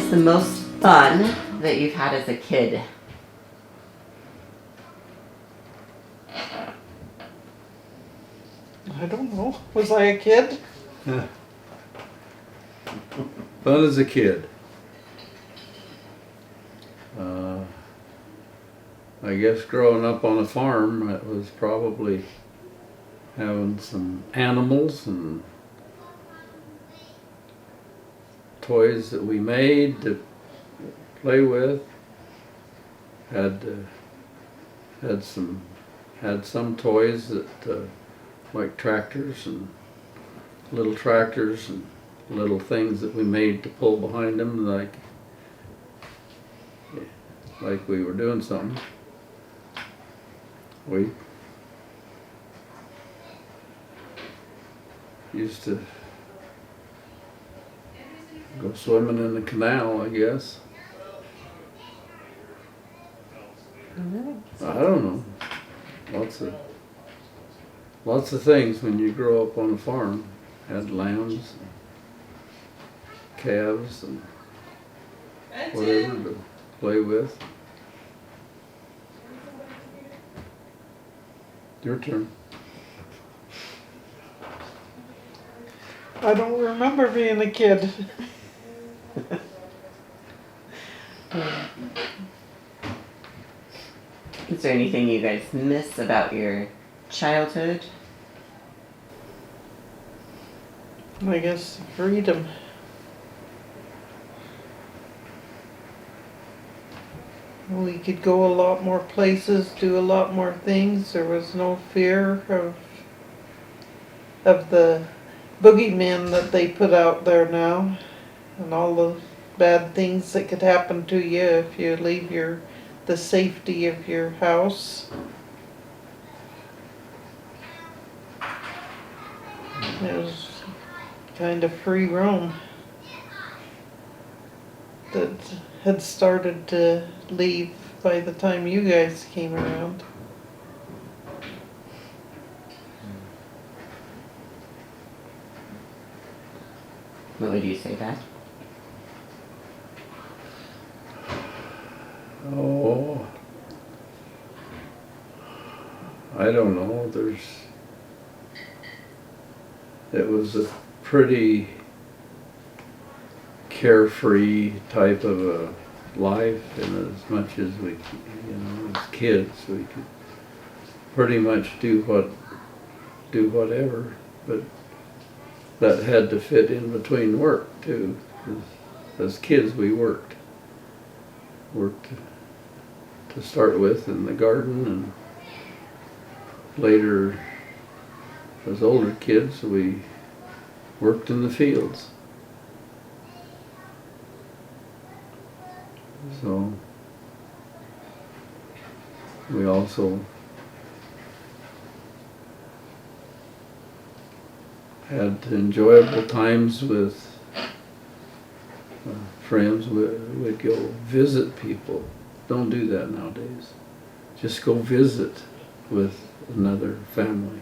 is the most fun that you've had as a kid? I don't know. Was I a kid? Fun as a kid. I guess growing up on a farm, it was probably having some animals and toys that we made to play with. Had some toys that like tractors and little things that we made to pull behind them, like we were doing something. We used to go swimming in the canal, I guess. I don't know. Lots of things when you grow up on a farm. Had lambs and calves and whatever to play with. Your turn. I don't remember being a kid. Is there anything you guys miss about your childhood? I guess freedom. We could go a lot more places, do a lot more things. There was no fear of the boogeymen that they put out there now, and all the bad things that could happen to you if you leave the safety of your house. It was kind of free roam that had started to leave by the time you guys came around. What would you say, Dad? Oh, I don't know. It was a pretty carefree type of a life, and as much as we, as kids, we could pretty much do whatever, but that had to fit in between work too. 'Cause as kids, we worked to start with in the garden, and later as older kids we worked in the fields. So we also had enjoyable times with friends. We'd go visit people. Don't do that nowadays. Just go visit with another family.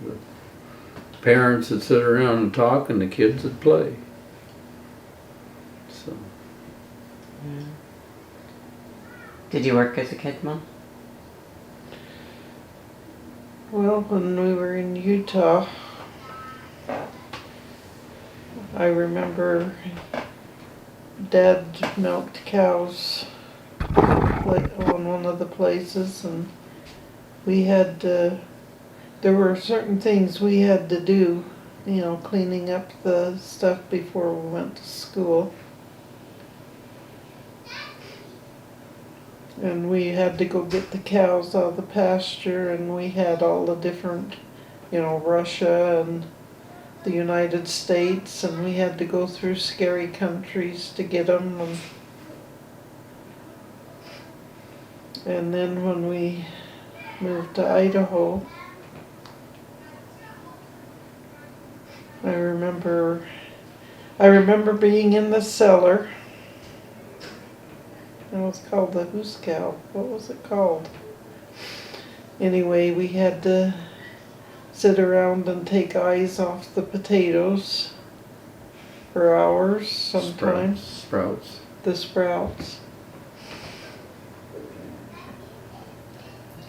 The parents would sit around and talk, and the kids would play. So. Did you work as a kid, Mom? Well, when we were in Utah, I remember Dad milked cows on one of the places, and we had there were certain things we had to do, cleaning up the stuff before we went to school. And we had to go get the cows out of the pasture, and we had all the different, Russia and the United States, and we had to go through scary countries to get them. And then when we moved to Idaho, I remember being in the cellar. It was called the Hoos Cow. What was it called? Anyway, we had to sit around and take eyes off the potatoes for hours sometimes. Sprouts. The sprouts.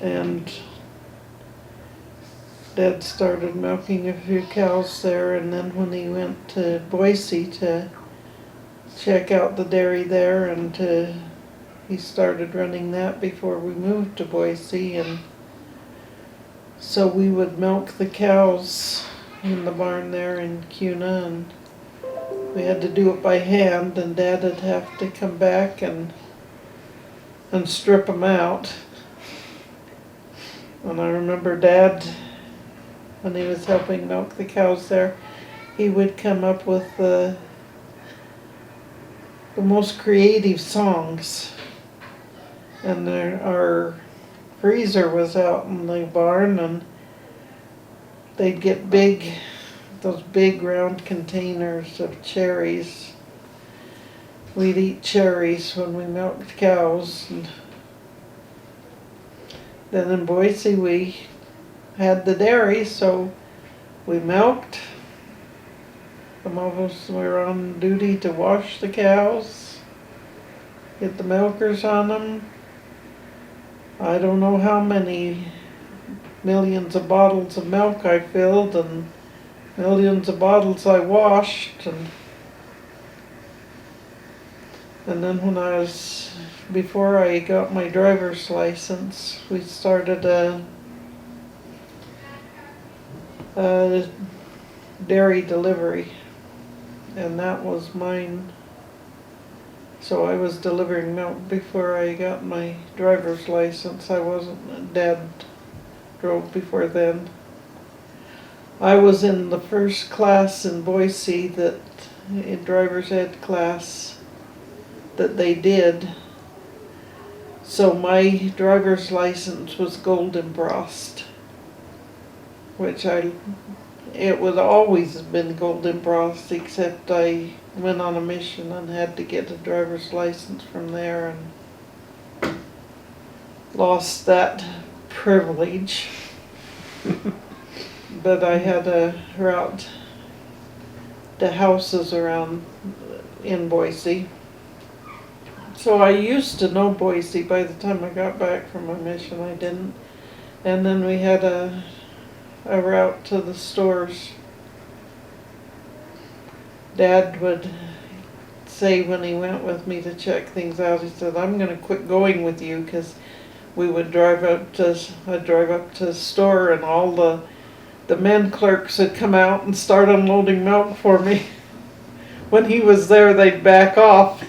And Dad started milking a few cows there, and then when he went to Boise to check out the dairy there, and he started running that before we moved to Boise, and so we would milk the cows in the barn there in Cuna, and we had to do it by hand, and Dad would have to come back and strip them out. And I remember Dad, when he was helping milk the cows there, he would come up with the most creative songs. And our freezer was out in the barn, and they'd get those big round containers of cherries. We'd eat cherries when we milked cows. And then in Boise we had the dairy, so we milked. Some of us were on duty to wash the cows, get the milkers on them. I don't know how many millions of bottles of milk I filled and millions of bottles I washed. And then before I got my driver's license, we started a dairy delivery, and that was mine. So I was delivering milk before I got my driver's license. Dad drove before then. I was in the first class in Boise in driver's ed class that they did. So my driver's license was gold embossed, which it would always have been gold embossed, except I went on a mission and had to get a driver's license from there and lost that privilege. But I had a route to houses around in Boise. So I used to know Boise. By the time I got back from my mission, I didn't. And then we had a route to the stores. Dad would say when he went with me to check things out, he said, "I'm going to quit going with you," because we would I'd drive up to the store, and all the men clerks would come out and start unloading milk for me. When he was there, they'd back off.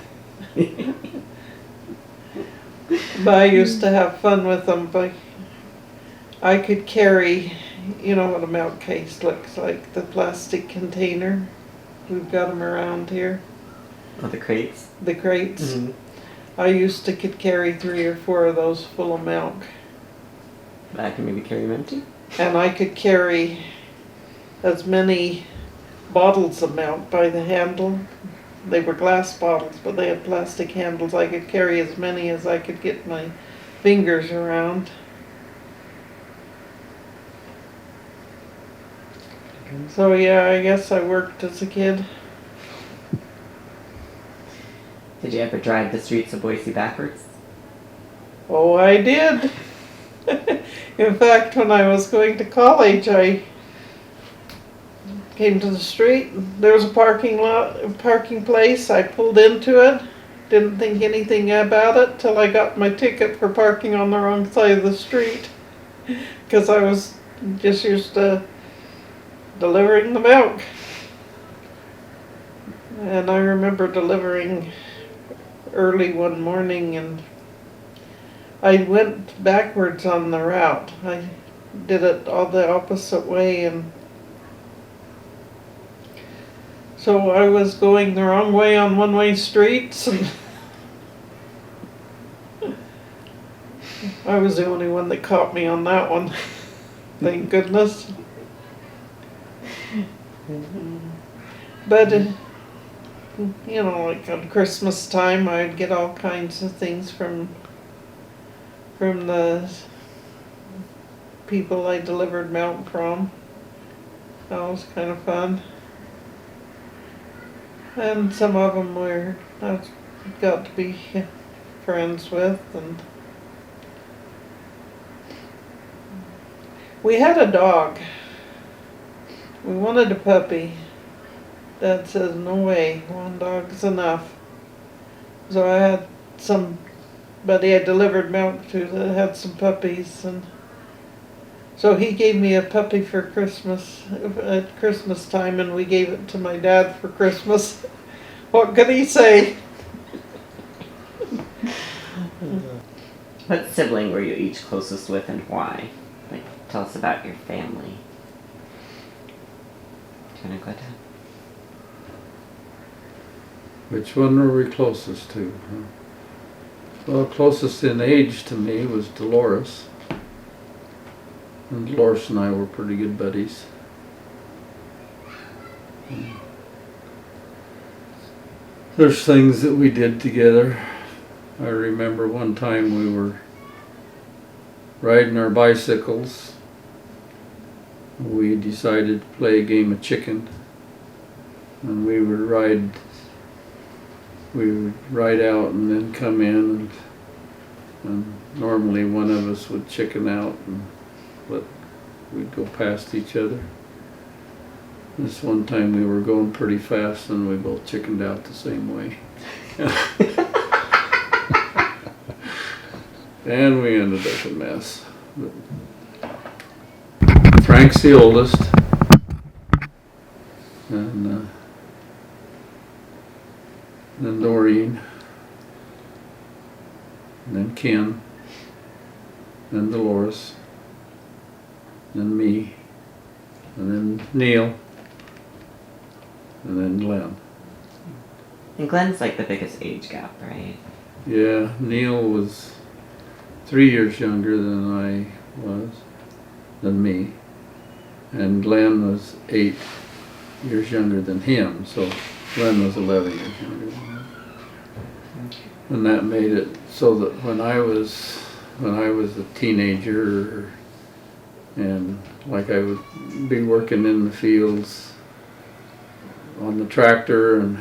But I used to have fun with them. But I could carry, you know what a milk case looks like, the plastic container. We've got them around here. Oh, the crates? The crates. Mm-hmm. I could carry 3 or 4 of those full of milk. I can maybe carry them empty? And I could carry as many bottles of milk by the handle. They were glass bottles, but they had plastic handles. I could carry as many as I could get my fingers around. So yeah, I guess I worked as a kid. Did you ever drive the streets of Boise backwards? Oh, I did. In fact, when I was going to college, I came to the street. There was a parking place. I pulled into it. Didn't think anything about it till I got my ticket for parking on the wrong side of the street, because I was just used to delivering the milk. And I remember delivering early one morning, and I went backwards on the route. I did it all the opposite way, and so I was going the wrong way on one-way streets, and I was the only one that caught me on that one. Thank goodness. But you know, like on Christmas time, I'd get all kinds of things from the people I delivered milk from. That was kind of fun. And some of them I've got to be friends with, and we had a dog. We wanted a puppy. Dad says, no way, one dog's enough. So I had somebody I delivered milk to that had some puppies, and so he gave me a puppy for Christmas, at Christmas time, and we gave it to my dad for Christmas. What could he say? What sibling were you each closest with and why? Like, tell us about your family. Do you want to go down? Which one were we closest to? Well, closest in age to me was Dolores. And Dolores and I were pretty good buddies. There's things that we did together. I remember one time we were riding our bicycles. We decided to play a game of chicken. And we would ride out and then come in, and normally one of us would chicken out and we'd go past each other. This one time we were going pretty fast and we both chickened out the same way. And we ended up a mess. But Frank's the oldest, and then Doreen, and then Ken, then Dolores, then me, and then Neil, and then Glenn. And Glenn's like the biggest age gap, right? Yeah, Neil was 3 years younger than me, and Glenn was 8 years younger than him, so Glenn was 11 years younger than him. And that made it so that when I was a teenager, and like I would be working in the fields on the tractor, and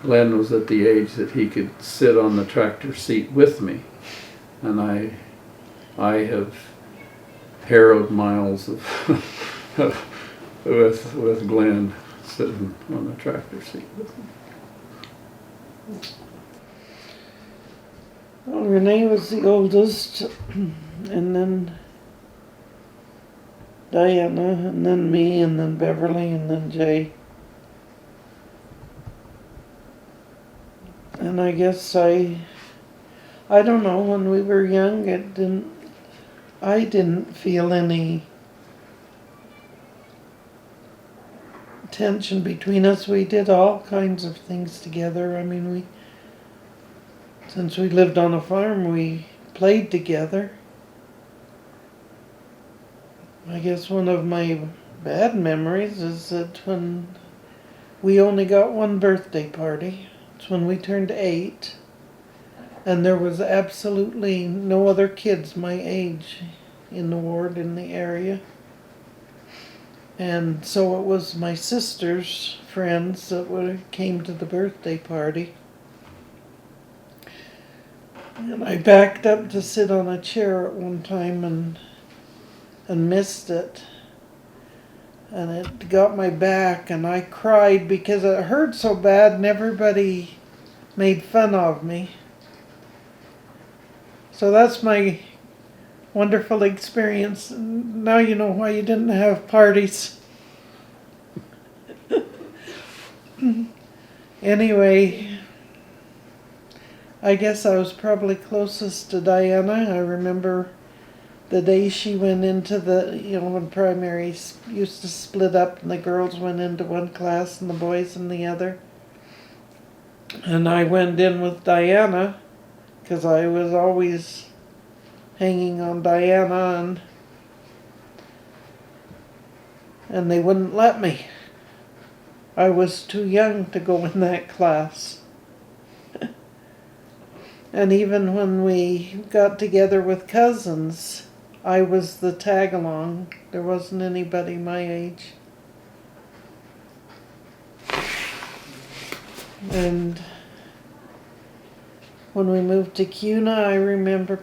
Glenn was at the age that he could sit on the tractor seat with me, and I have harrowed miles of with Glenn sitting on the tractor seat with me. Well, Renee was the oldest, and then Diana, and then me, and then Beverly, and then Jay. And I guess I don't know, when we were young, I didn't feel any tension between us. We did all kinds of things together. I mean, since we lived on a farm, we played together. I guess one of my bad memories is that when we only got one birthday party, it's when we turned 8, and there was absolutely no other kids my age in the ward, in the area. And so it was my sister's friends that came to the birthday party. And I backed up to sit on a chair at one time and missed it. And it got my back, and I cried because it hurt so bad and everybody made fun of me. So that's my wonderful experience. Now you know why you didn't have parties. Anyway, I guess I was probably closest to Diana. I remember the day she went into when primaries used to split up and the girls went into one class and the boys in the other. And I went in with Diana because I was always hanging on Diana, and they wouldn't let me. I was too young to go in that class. And even when we got together with cousins, I was the tag-along. There wasn't anybody my age. And when we moved to Cuna, I remember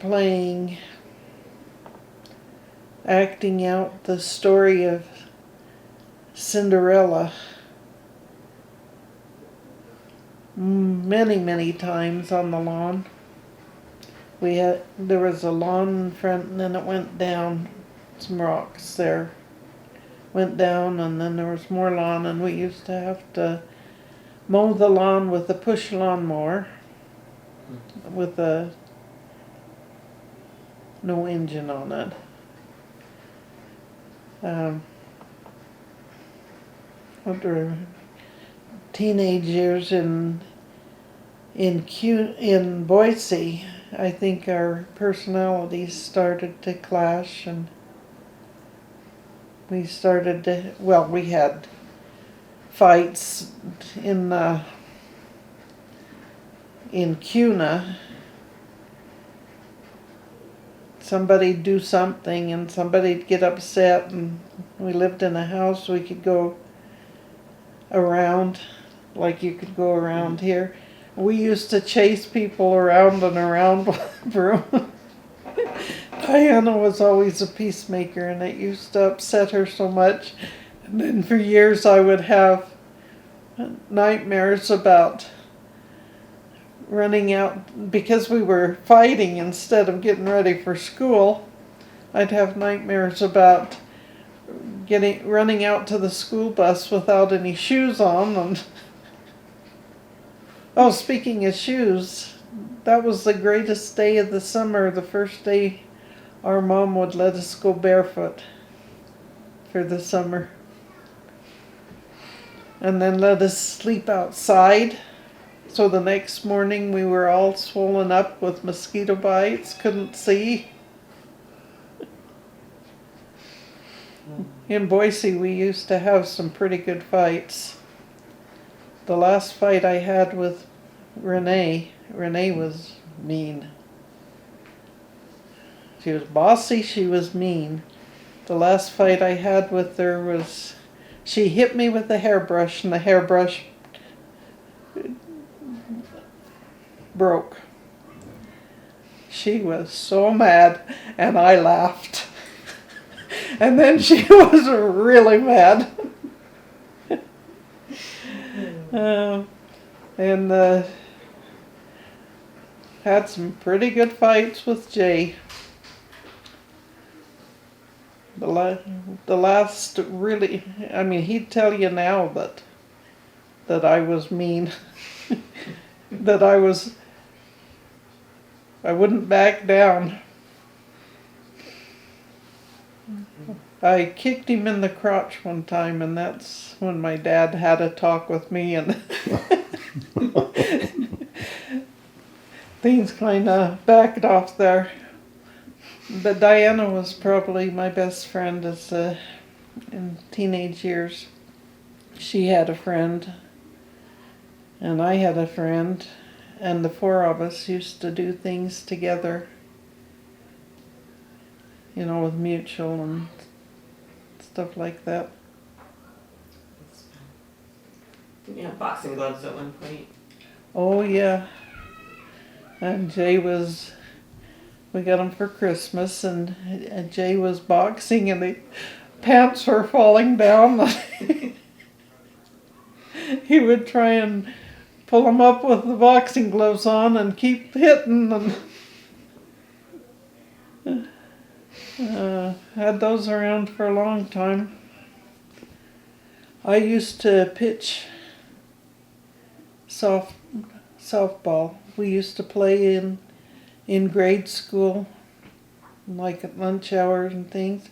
acting out the story of Cinderella many, many times on the lawn. There was a lawn in front, and then it went down, some rocks there went down, and then there was more lawn, and we used to have to mow the lawn with a push lawnmower with no engine on it. After teenage years in Boise, I think our personalities started to clash, and we had fights in Cuna. Somebody'd do something and somebody'd get upset, and we lived in a house we could go around, like you could go around here. We used to chase people around and around with a broom. Diana was always a peacemaker, and it used to upset her so much. And then for years I would have nightmares about running out, because we were fighting instead of getting ready for school. I'd have nightmares about running out to the school bus without any shoes on. And oh, speaking of shoes, that was the greatest day of the summer, the first day our mom would let us go barefoot for the summer. And then let us sleep outside. So the next morning we were all swollen up with mosquito bites, couldn't see. In Boise we used to have some pretty good fights. The last fight I had with Renee was mean. She was bossy, she was mean. The last fight I had with her was, she hit me with a hairbrush, and the hairbrush broke. She was so mad, and I laughed. And then she was really mad. And had some pretty good fights with Jay. The last really, I mean, he'd tell you now that I was mean. That I wouldn't back down. I kicked him in the crotch one time, and that's when my dad had a talk with me, and things kind of backed off there. But Diana was probably my best friend in teenage years. She had a friend, and I had a friend, and the four of us used to do things together, with mutual and stuff like that. Yeah, boxing gloves at one point. Oh yeah. And we got them for Christmas, and Jay was boxing, and the pants were falling down. He would try and pull them up with the boxing gloves on and keep hitting them. Had those around for a long time. I used to pitch softball. We used to play in grade school, like at lunch hours and things.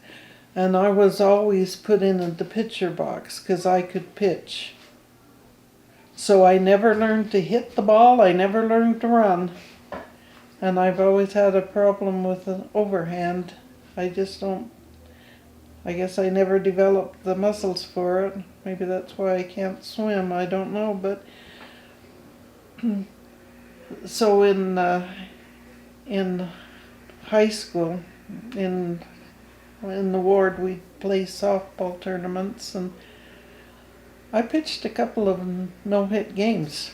And I was always put in the pitcher box because I could pitch. So I never learned to hit the ball. I never learned to run. And I've always had a problem with an overhand. I guess I never developed the muscles for it. Maybe that's why I can't swim. I don't know. But so in high school, in the ward, we'd play softball tournaments, and I pitched a couple of no-hit games.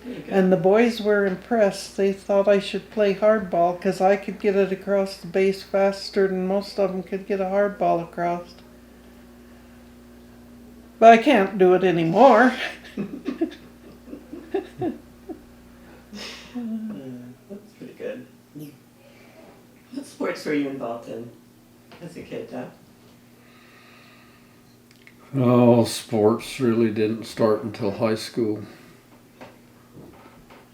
Very good. And the boys were impressed. They thought I should play hardball because I could get it across the base faster than most of them could get a hardball across. But I can't do it anymore. That's pretty good. What sports were you involved in as a kid, Dad? Oh, sports really didn't start until high school.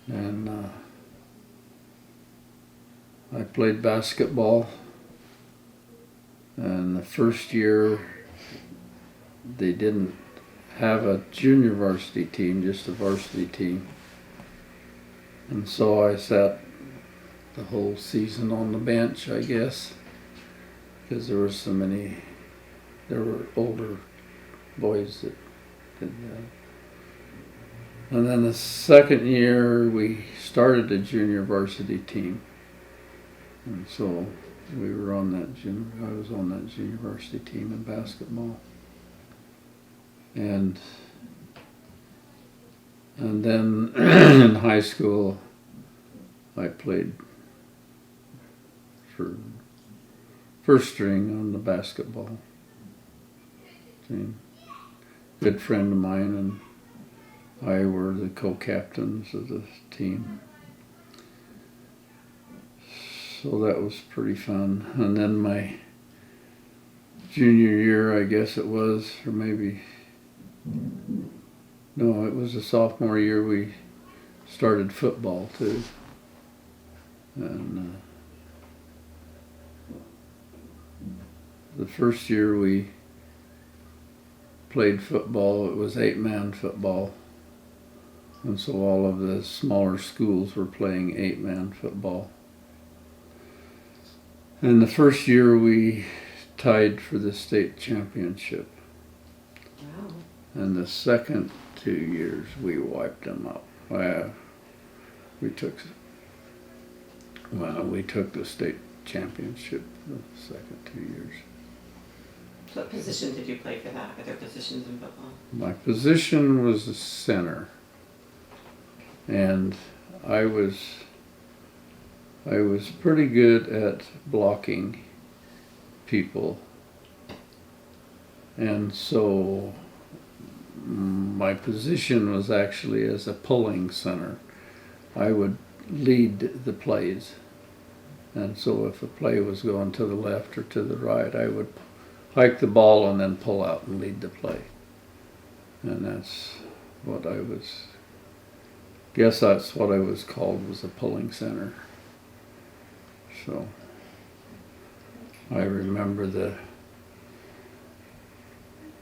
And I played basketball. And the first year, they didn't have a junior varsity team, just a varsity team. And so I sat the whole season on the bench, I guess, because there were older boys that did that. And then the second year we started a junior varsity team, and so I was on that junior varsity team in basketball, and then in high school I played for first string on the basketball team. Good friend of mine and I were the co-captains of the team. So that was pretty fun. And then my junior year, I guess it was, or maybe, no, it was the sophomore year, we started football too. And the first year we played football, it was 8-man football. And so all of the smaller schools were playing 8-man football. And the first year we tied for the state championship. Wow. And the second 2 years we wiped them up. We took the state championship the second 2 years. So what position did you play for that? Are there positions in football? My position was a center. And I was pretty good at blocking people. And so my position was actually as a pulling center. I would lead the plays. And so if a play was going to the left or to the right, I would hike the ball and then pull out and lead the play. And that's what I was called, was a pulling center. So I remember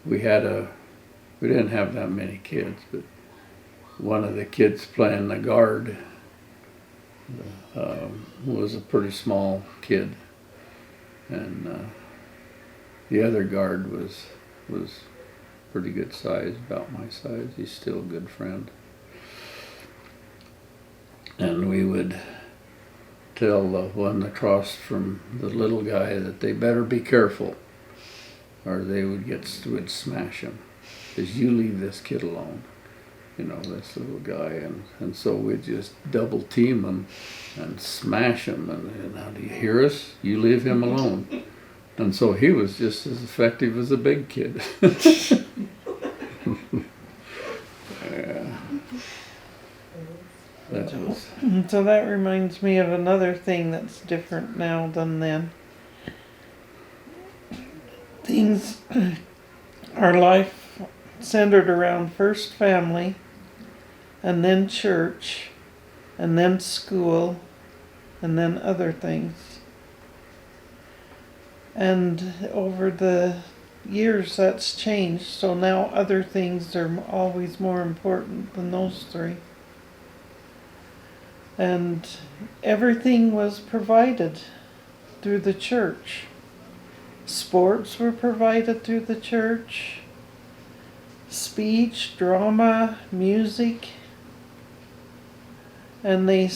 we didn't have that many kids, but one of the kids playing the guard was a pretty small kid, and the other guard was pretty good size, about my size. He's still a good friend. And we would tell the one across from the little guy that they better be careful, or they would smash him, because you leave this kid alone, this little guy. And so we'd just double team him and smash him. And now, do you hear us? You leave him alone. And so he was just as effective as a big kid. Yeah. So that reminds me of another thing that's different now than then. Our life centered around first family, and then church, and then school, and then other things. And over the years that's changed, so now other things are always more important than those three. And everything was provided through the church. Sports were provided through the church. Speech, drama, music. And there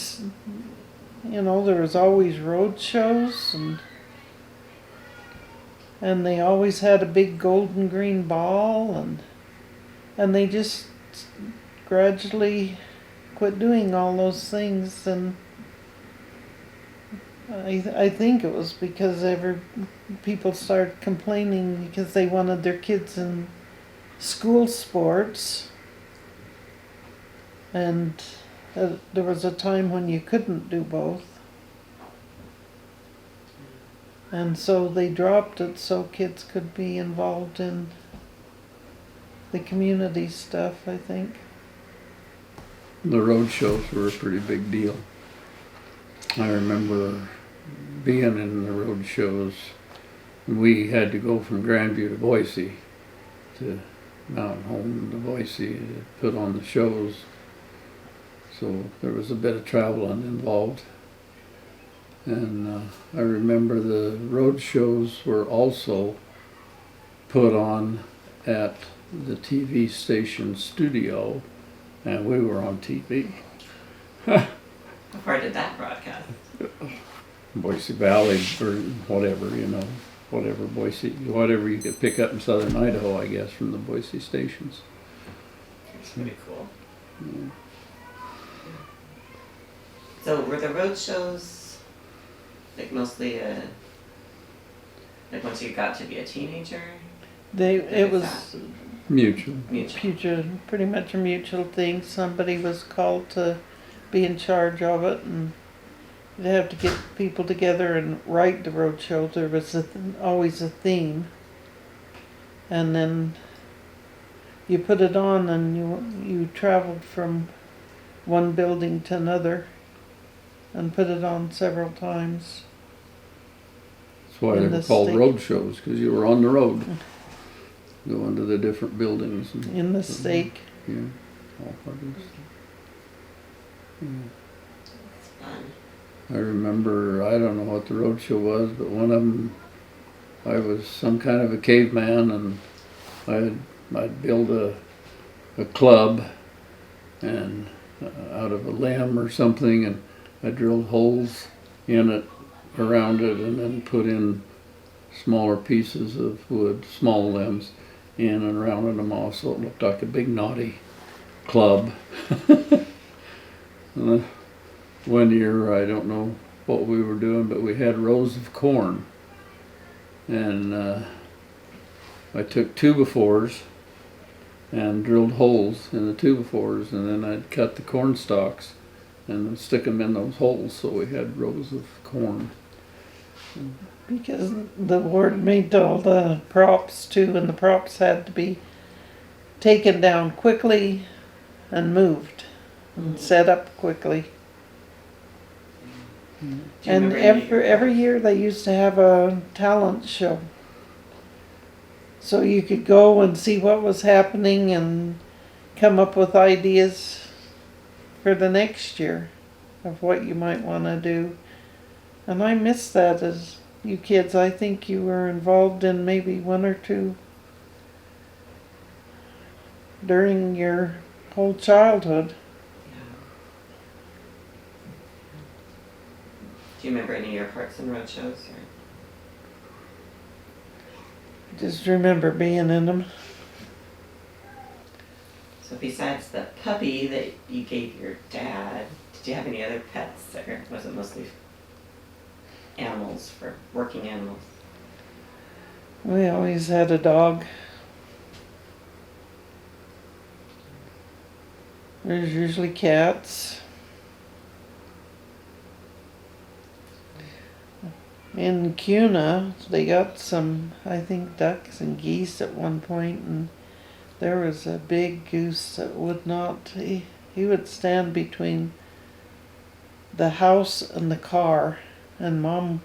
was always road shows, and they always had a big golden green ball, and they just gradually quit doing all those things, and I think it was because people started complaining because they wanted their kids in school sports, and there was a time when you couldn't do both. And so they dropped it so kids could be involved in the community stuff, I think. The road shows were a pretty big deal. I remember being in the road shows. We had to go from Grandview to Boise, to Mountain Home to Boise to put on the shows. So there was a bit of traveling involved. And I remember the road shows were also put on at the TV station studio, and we were on TV. How far did that broadcast? Boise Valley or whatever, whatever you could pick up in southern Idaho, I guess, from the Boise stations. It's pretty cool. Yeah. So were the road shows like mostly like once you got to be a teenager? It was Mutual. pretty much a mutual thing. Somebody was called to be in charge of it, and you'd have to get people together and write the road show. There was always a theme, and then you put it on, and you traveled from one building to another and put it on several times. That's why they were called road shows, because you were on the road, going to the different buildings. In the stake. Yeah, all parties. Yeah. It's fun. I remember, I don't know what the road show was, but one of them, I was some kind of a caveman, and I'd build a club and out of a limb or something, and I drilled holes in it, around it, and then put in smaller pieces of wood, small limbs, in and rounded them off so it looked like a big knotty club. One year, I don't know what we were doing, but we had rows of corn, and I took 2x4s and drilled holes in the 2x4s, and then I'd cut the corn stalks and stick them in those holes, so we had rows of corn. Because the ward made all the props too, and the props had to be taken down quickly and moved and set up quickly. And every year they used to have a talent show. So you could go and see what was happening and come up with ideas for the next year of what you might want to do. And I miss that as you kids. I think you were involved in maybe one or two during your whole childhood. Do you remember any of your Parks and Road shows? Or? Just remember being in them. So besides the puppy that you gave your dad, did you have any other pets, or was it mostly animals, for working animals? We always had a dog. There's usually cats. In Cuna, they got some, I think, ducks and geese at one point, and there was a big goose that would not, he would stand between the house and the car, and Mom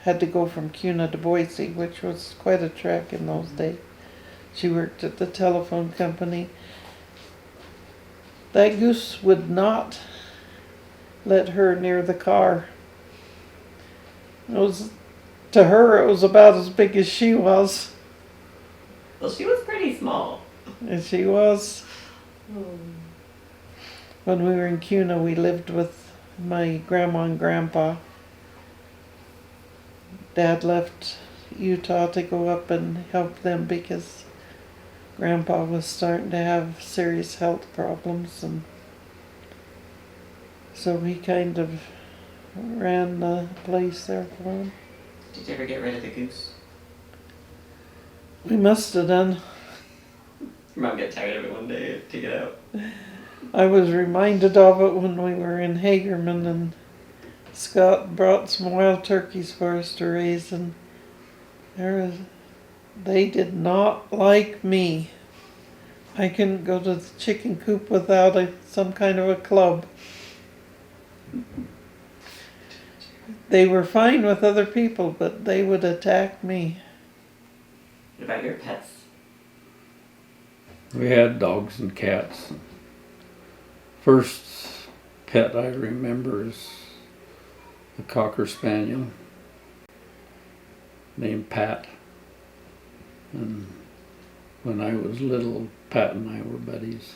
had to go from Cuna to Boise, which was quite a trek in those days. She worked at the telephone company. That goose would not let her near the car. To her, it was about as big as she was. Well, she was pretty small. And she was. When we were in Cuna, we lived with my grandma and grandpa. Dad left Utah to go up and help them because Grandpa was starting to have serious health problems, and So he kind of ran the place there for him. Did you ever get rid of the goose? We must have done. Your mom got tired of it one day and took it out. I was reminded of it when we were in Hagerman and Scott brought some wild turkeys for us to raise, and they did not like me. I couldn't go to the chicken coop without some kind of a club. They were fine with other people, but they would attack me. What about your pets? We had dogs and cats. First pet I remember is a Cocker Spaniel named Pat. And when I was little, Pat and I were buddies.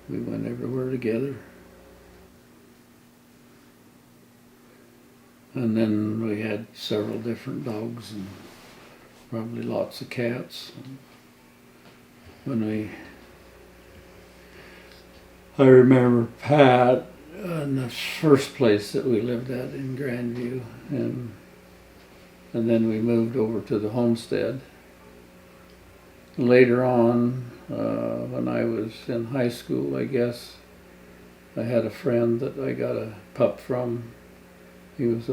We went everywhere together. And then we had several different dogs and probably lots of cats. I remember Pat in the first place that we lived at in Grandview, and then we moved over to the homestead. Later on, when I was in high school, I guess, I had a friend that I got a pup from. He was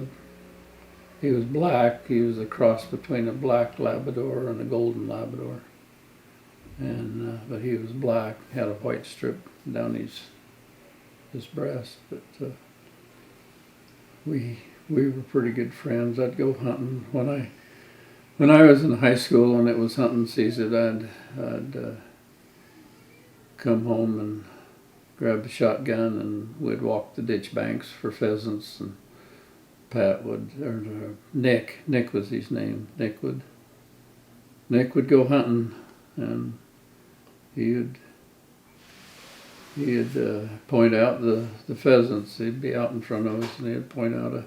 black. He was a cross between a black Labrador and a golden Labrador. But he was black, had a white strip down his breast. But we were pretty good friends. I'd go hunting when I was in high school and it was hunting season. I'd come home and grab the shotgun and we'd walk the ditch banks for pheasants, and Nick was his name. Nick would go hunting, and he'd point out the pheasants. He'd be out in front of us, and he'd point out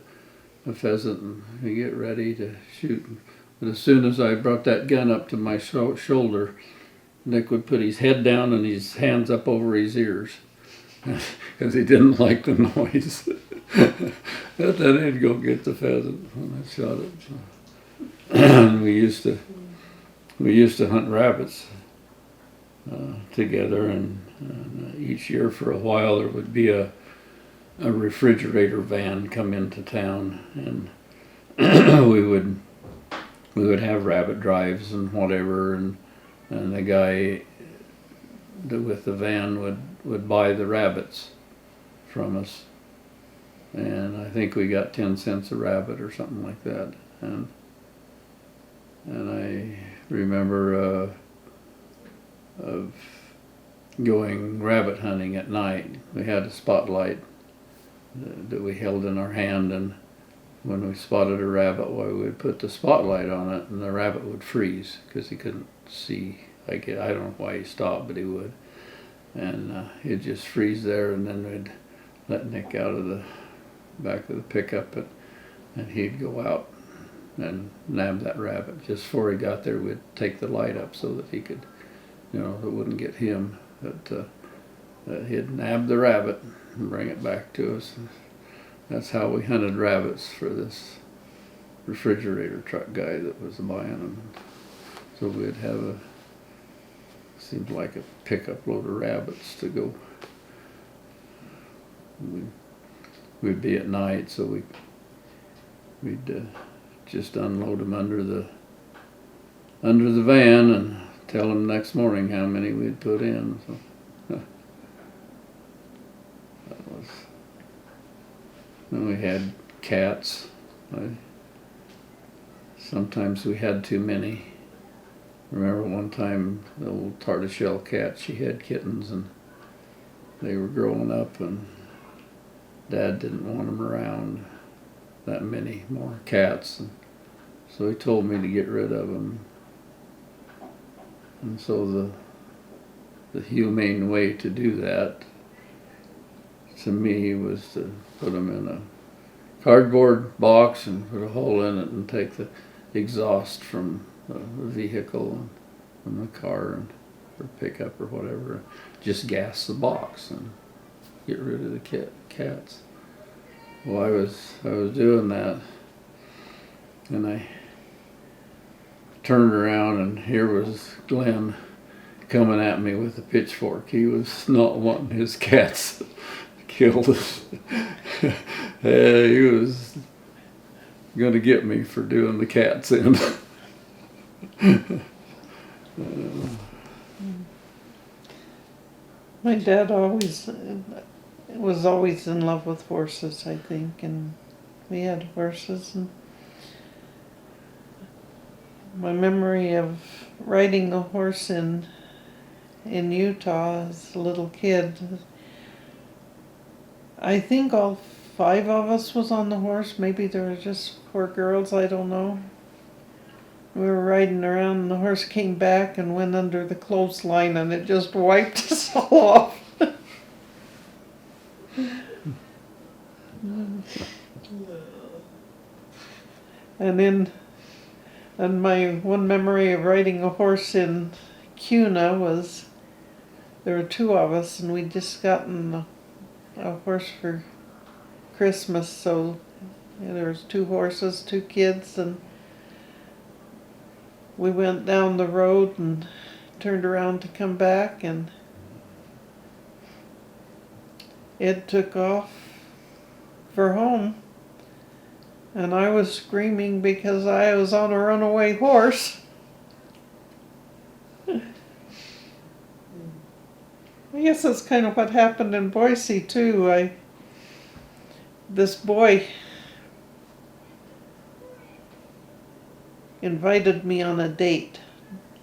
a pheasant, and he'd get ready to shoot. But as soon as I brought that gun up to my shoulder, Nick would put his head down and his hands up over his ears because he didn't like the noise. But then he'd go get the pheasant when I shot it. And we used to hunt rabbits together, and each year for a while there would be a refrigerator van come into town, and we would have rabbit drives and whatever, and the guy with the van would buy the rabbits from us, and I think we got 10 cents a rabbit or something like that, and I remember of going rabbit hunting at night. We had a spotlight that we held in our hand, and when we spotted a rabbit, we would put the spotlight on it, and the rabbit would freeze because he couldn't see. I don't know why he stopped, but he would. And he'd just freeze there, and then we'd let Nick out of the back of the pickup, and he'd go out and nab that rabbit. Just before he got there, we'd take the light up so that he could, it wouldn't get him. But he'd nab the rabbit and bring it back to us. That's how we hunted rabbits for this refrigerator truck guy that was buying them. So we'd have seemed like a pickup load of rabbits to go. We'd be at night, so we'd just unload them under the van and tell them next morning how many we'd put in. So that was. Then we had cats. Sometimes we had too many. Remember one time the old tortoiseshell cat, she had kittens, and they were growing up, and Dad didn't want them around, that many more cats, and so he told me to get rid of them. And so the humane way to do that, to me, was to put them in a cardboard box and put a hole in it and take the exhaust from the vehicle and from the car or pickup or whatever, just gas the box, and get rid of the cats. Well, I was doing that, and I turned around, and here was Glenn coming at me with a pitchfork. He was not wanting his cats killed. He was gonna get me for doing the cats in. My dad was always in love with horses, I think, and we had horses. And my memory of riding a horse in Utah as a little kid, I think all 5 of us was on the horse. Maybe there were just 4 girls, I don't know. We were riding around and the horse came back and went under the clothesline and it just wiped us all off. And my one memory of riding a horse in Cuna was there were 2 of us and we'd just gotten a horse for Christmas, so there was 2 horses, 2 kids, and we went down the road and turned around to come back, and it took off for home, and I was screaming because I was on a runaway horse. I guess that's kind of what happened in Boise too. This boy invited me on a date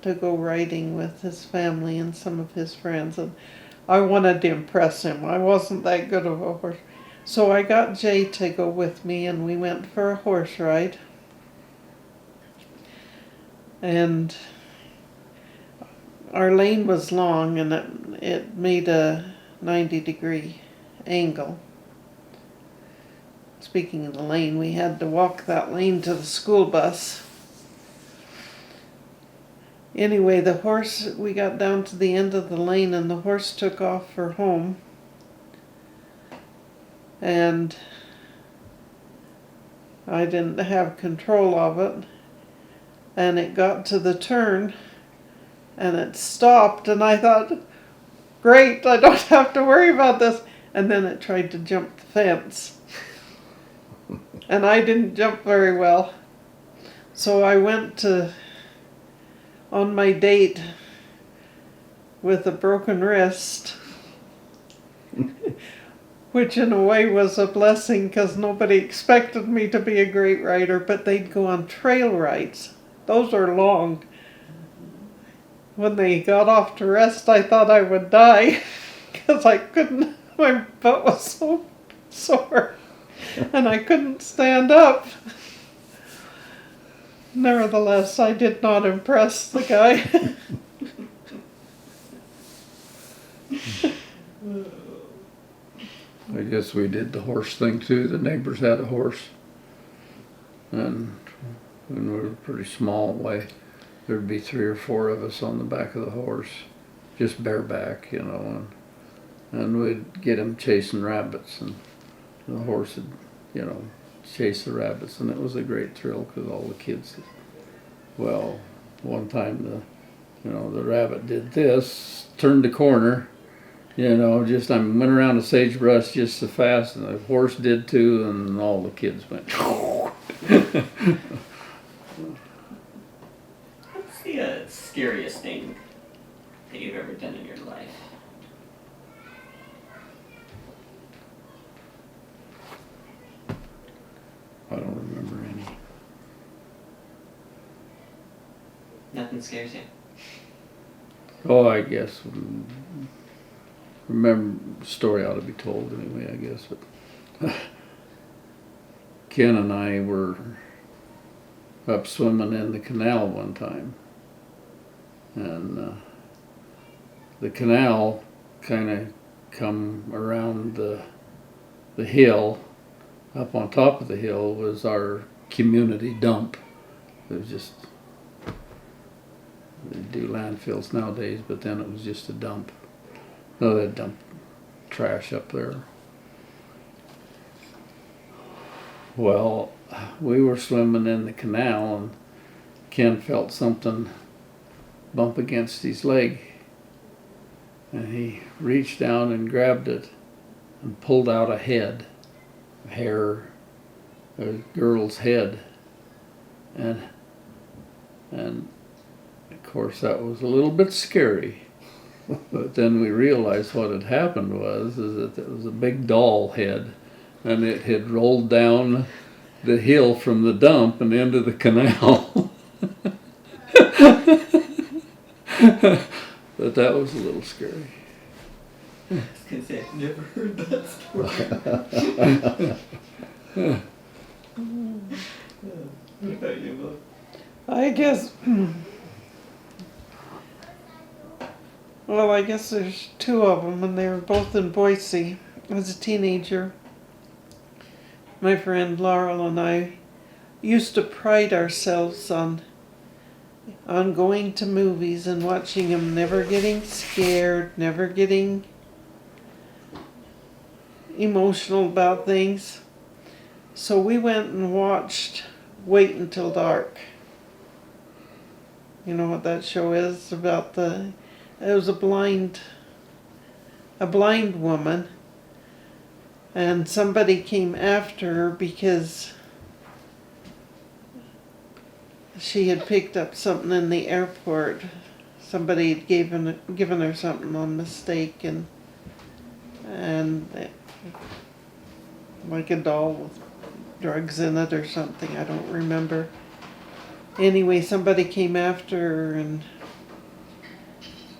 to go riding with his family and some of his friends, and I wanted to impress him. I wasn't that good of a horse. So I got Jay to go with me and we went for a horse ride. And our lane was long and it made a 90-degree angle. Speaking of the lane, we had to walk that lane to the school bus. Anyway, we got down to the end of the lane and the horse took off for home. And I didn't have control of it. And it got to the turn and it stopped, and I thought, great, I don't have to worry about this. And then it tried to jump the fence. And I didn't jump very well. So I went on my date with a broken wrist, which in a way was a blessing because nobody expected me to be a great rider, but they'd go on trail rides. Those are long. When they got off to rest, I thought I would die because I couldn't, my butt was so sore and I couldn't stand up. Nevertheless, I did not impress the guy. I guess we did the horse thing too. The neighbors had a horse, and when we were pretty small, there'd be 3 or 4 of us on the back of the horse, just bareback, and we'd get him chasing rabbits, and the horse would, chase the rabbits, and it was a great thrill because all the kids. Well, one time the rabbit did this, turned the corner. I went around the sagebrush just so fast, and the horse did too, and all the kids went. What's the scariest thing that you've ever done in your life? I don't remember any. Nothing scares you? Oh, I guess. Remember, the story ought to be told anyway, I guess. But Ken and I were up swimming in the canal one time. And the canal kind of come around the hill. Up on top of the hill was our community dump. It was just, they do landfills nowadays, but then it was just a dump. No, they'd dump trash up there. Well, we were swimming in the canal and Ken felt something bump against his leg. And he reached down and grabbed it and pulled out a head, a hair, a girl's head. And of course that was a little bit scary. But then we realized what had happened was that it was a big doll head, and it had rolled down the hill from the dump and into the canal. But that was a little scary. I was gonna say, I've never heard that story. What about you, Bob? I guess, well, I guess there's two of them, and they were both in Boise. As a teenager, my friend Laurel and I used to pride ourselves on going to movies and watching them, never getting scared, never getting emotional about things. So we went and watched Wait Until Dark. You know what that show is? About it was a blind woman, and somebody came after her because she had picked up something in the airport. Somebody had given her something on mistake, and like a doll with drugs in it or something. I don't remember. Anyway, somebody came after her,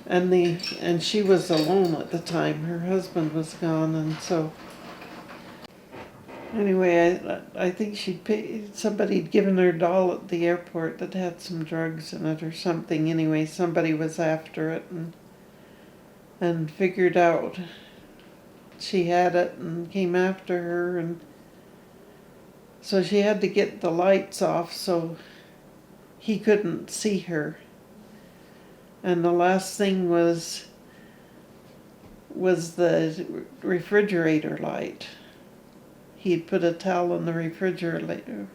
and she was alone at the time. Her husband was gone, and so anyway, I think somebody had given her a doll at the airport that had some drugs in it or something. Anyway, somebody was after it and figured out she had it and came after her, and so she had to get the lights off so he couldn't see her. And the last thing was the refrigerator light. He'd put a towel in the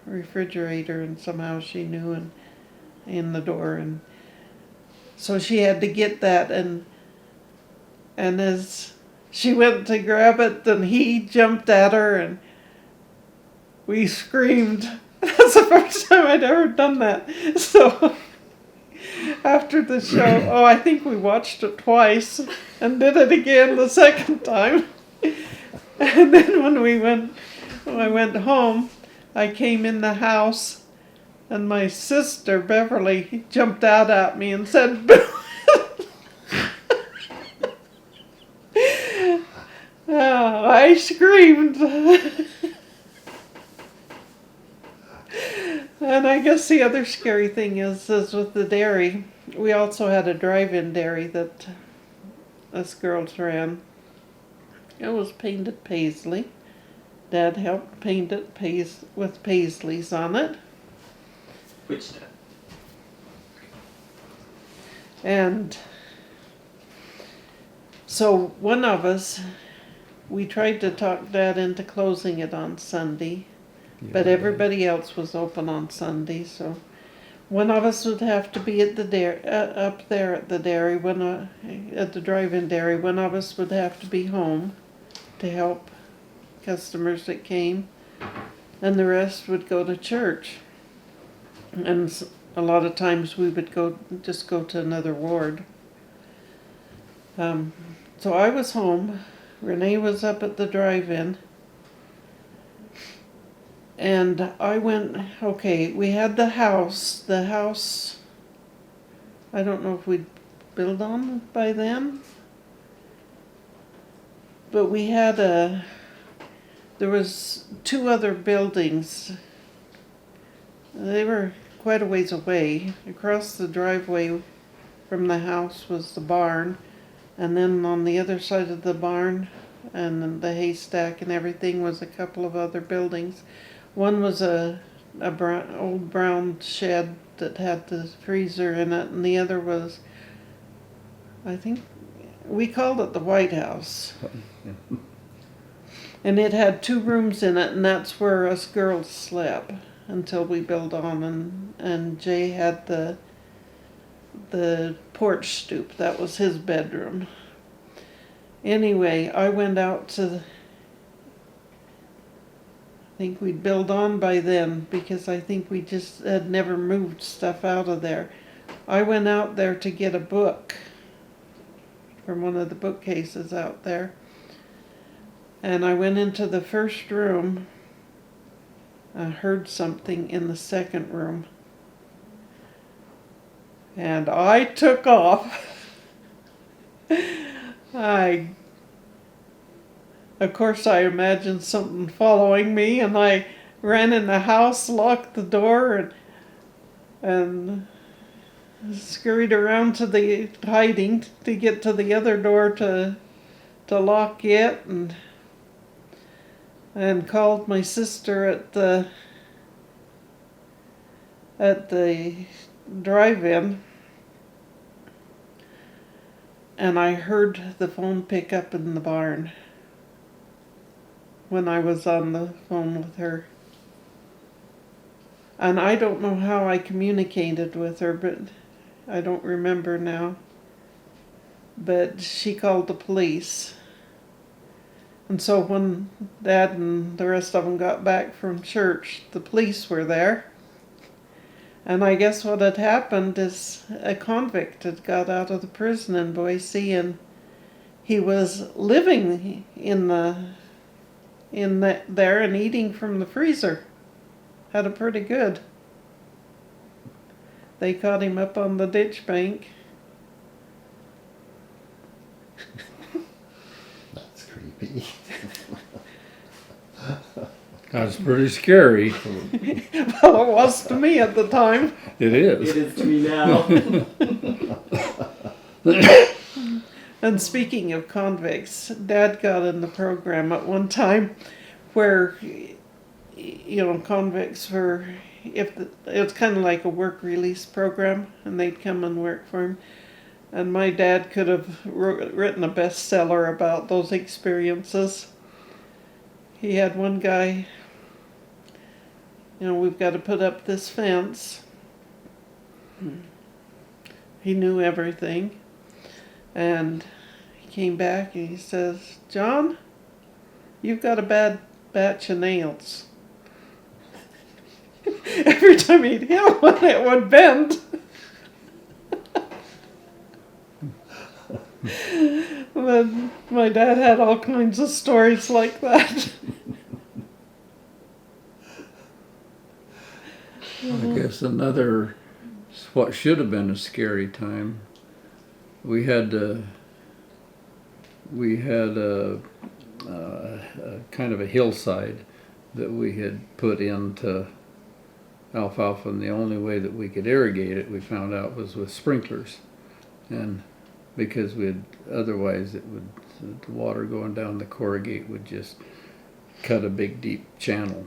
refrigerator, and somehow she knew, and in the door, and so she had to get that, and as she went to grab it, then he jumped at her, and we screamed. That's the first time I'd ever done that. So after the show, I think we watched it twice and did it again the second time. And then when I went home, I came in the house, and my sister Beverly jumped out at me and said, I screamed. And I guess the other scary thing is with the dairy. We also had a drive-in dairy that us girls ran. It was painted paisley. Dad helped paint it with paisleys on it. Which dad? And so one of us, we tried to talk Dad into closing it on Sunday. But everybody else was open on Sunday, so one of us would have to be at the up there at the dairy, at the drive-in dairy. One of us would have to be home to help customers that came, and the rest would go to church. And a lot of times we would just go to another ward. So I was home. Renee was up at the drive-in. And I went, we had the house. The house, I don't know if we'd built on it by then. But we had there was two other buildings. They were quite a ways away. Across the driveway from the house was the barn. And then on the other side of the barn and the haystack and everything was a couple of other buildings. One was a old brown shed that had the freezer in it, and the other was, I think, we called it the White House. And it had 2 rooms in it, and that's where us girls slept until we built on. And Jay had the porch stoop. That was his bedroom. Anyway, I went out to, I think we'd built on by then, because I think we just had never moved stuff out of there. I went out there to get a book from one of the bookcases out there. And I went into the first room. I heard something in the second room. And I took off. Of course, I imagined something following me, and I ran in the house, locked the door, and scurried around to the hiding to get to the other door to lock it, and called my sister at the drive-in, and I heard the phone pick up in the barn when I was on the phone with her. And I don't know how I communicated with her, but I don't remember now. But she called the police. And so when Dad and the rest of them got back from church, the police were there. And I guess what had happened is a convict had got out of the prison in Boise, and he was living there and eating from the freezer. Had it pretty good. They caught him up on the ditch bank. That's creepy. That's pretty scary. Well, it was to me at the time. It is. It is to me now. And speaking of convicts, Dad got in the program at one time where, convicts were, it's kind of like a work release program, and they'd come and work for him. And my dad could have written a bestseller about those experiences. He had one guy, we've got to put up this fence. He knew everything. And he came back and he says, "John, you've got a bad batch of nails." Every time he'd hit one, it would bend. But my dad had all kinds of stories like that. I guess another, what should have been a scary time, we had a kind of a hillside that we had put into alfalfa, and the only way that we could irrigate it, we found out, was with sprinklers. And because otherwise the water going down the corrugate would just cut a big deep channel.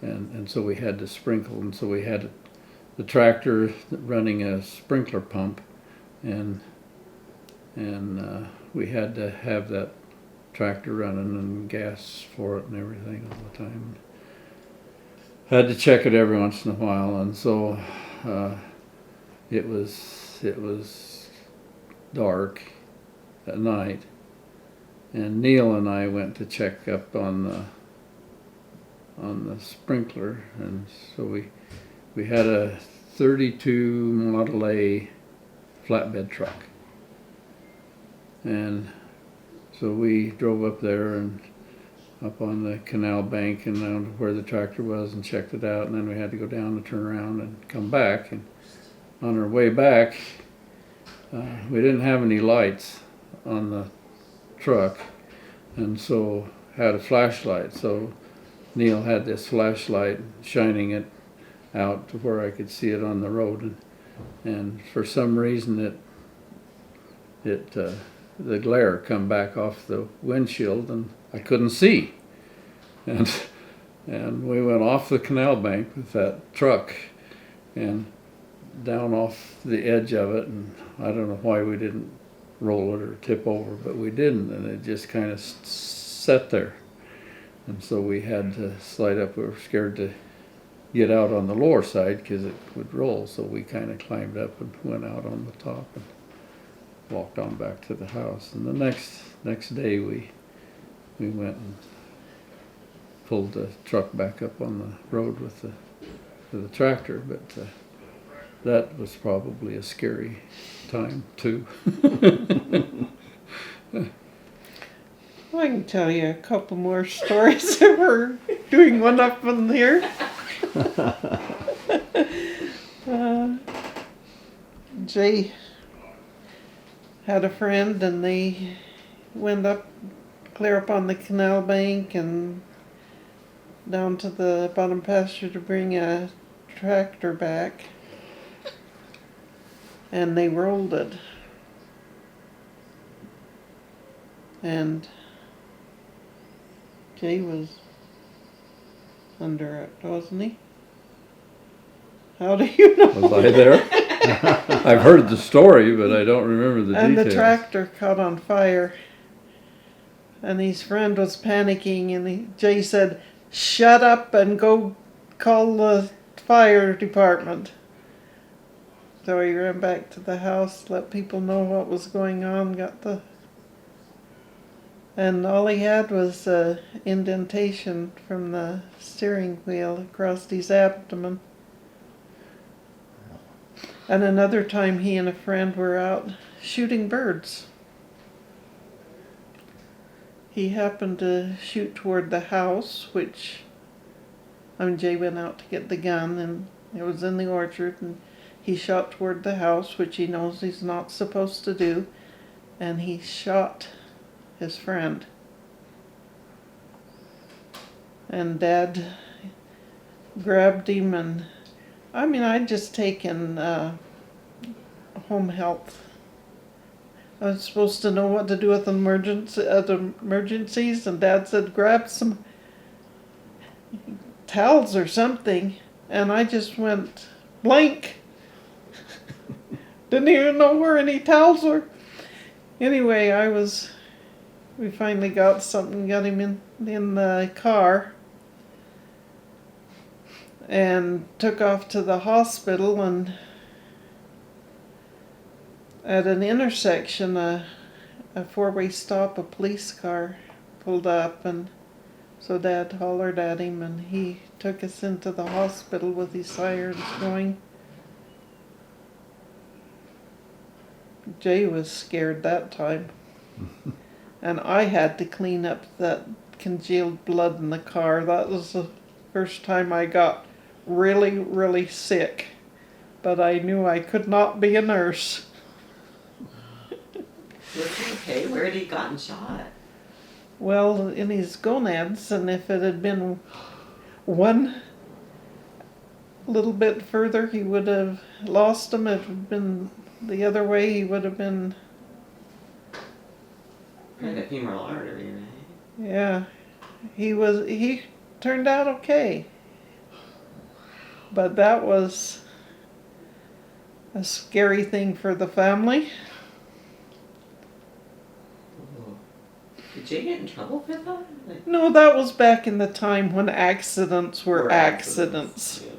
And so we had to sprinkle, and so we had the tractor running a sprinkler pump, and we had to have that tractor running and gas for it and everything all the time. Had to check it every once in a while, and so it was dark at night, and Neil and I went to check up on the sprinkler, and so we had a 32 Model A flatbed truck, and so we drove up there and up on the canal bank and down to where the tractor was and checked it out, and then we had to go down and turn around and come back. And on our way back, we didn't have any lights on the truck, and so had a flashlight. So Neil had this flashlight shining it out to where I could see it on the road, and for some reason the glare come back off the windshield and I couldn't see, and we went off the canal bank with that truck and down off the edge of it, and I don't know why we didn't roll it or tip over, but we didn't, and it just kind of sat there. And so we had to slide up. We were scared to get out on the lower side because it would roll, so we kind of climbed up and went out on the top and walked on back to the house. And the next day we went and pulled the truck back up on the road with the tractor, but that was probably a scary time too. I can tell you a couple more stories if we're doing one up in here. Jay had a friend and they went up, clear up on the canal bank and down to the bottom pasture to bring a tractor back. And they rolled it. And Jay was under it, wasn't he? How do you know? Was I there? I've heard the story, but I don't remember the And details. the tractor caught on fire. And his friend was panicking, and Jay said, "Shut up and go call the fire department." So he ran back to the house, let people know what was going on, and all he had was an indentation from the steering wheel across his abdomen. And another time he and a friend were out shooting birds. He happened to shoot toward the house, Jay went out to get the gun, and it was in the orchard, and he shot toward the house, which he knows he's not supposed to do, and he shot his friend. And Dad grabbed him, and I'd just taken home health. I was supposed to know what to do with emergencies, and Dad said, grab some towels or something, and I just went blank. Didn't even know where any towels were. Anyway, we finally got something, got him in the car, and took off to the hospital, and at an intersection, a four-way stop, a police car pulled up, and so Dad hollered at him, and he took us into the hospital with his sirens going. Jay was scared that time. And I had to clean up that congealed blood in the car. That was the first time I got really, really sick. But I knew I could not be a nurse. Was he okay? Where had he gotten shot? Well, in his gonads, and if it had been one little bit further, he would have lost him. If it had been the other way, he would have been... Right, a femoral artery, right? Yeah. He turned out okay. But that was a scary thing for the family. Did Jay get in trouble for that? Like, No, that was back in the time when accidents were accidents. Yeah.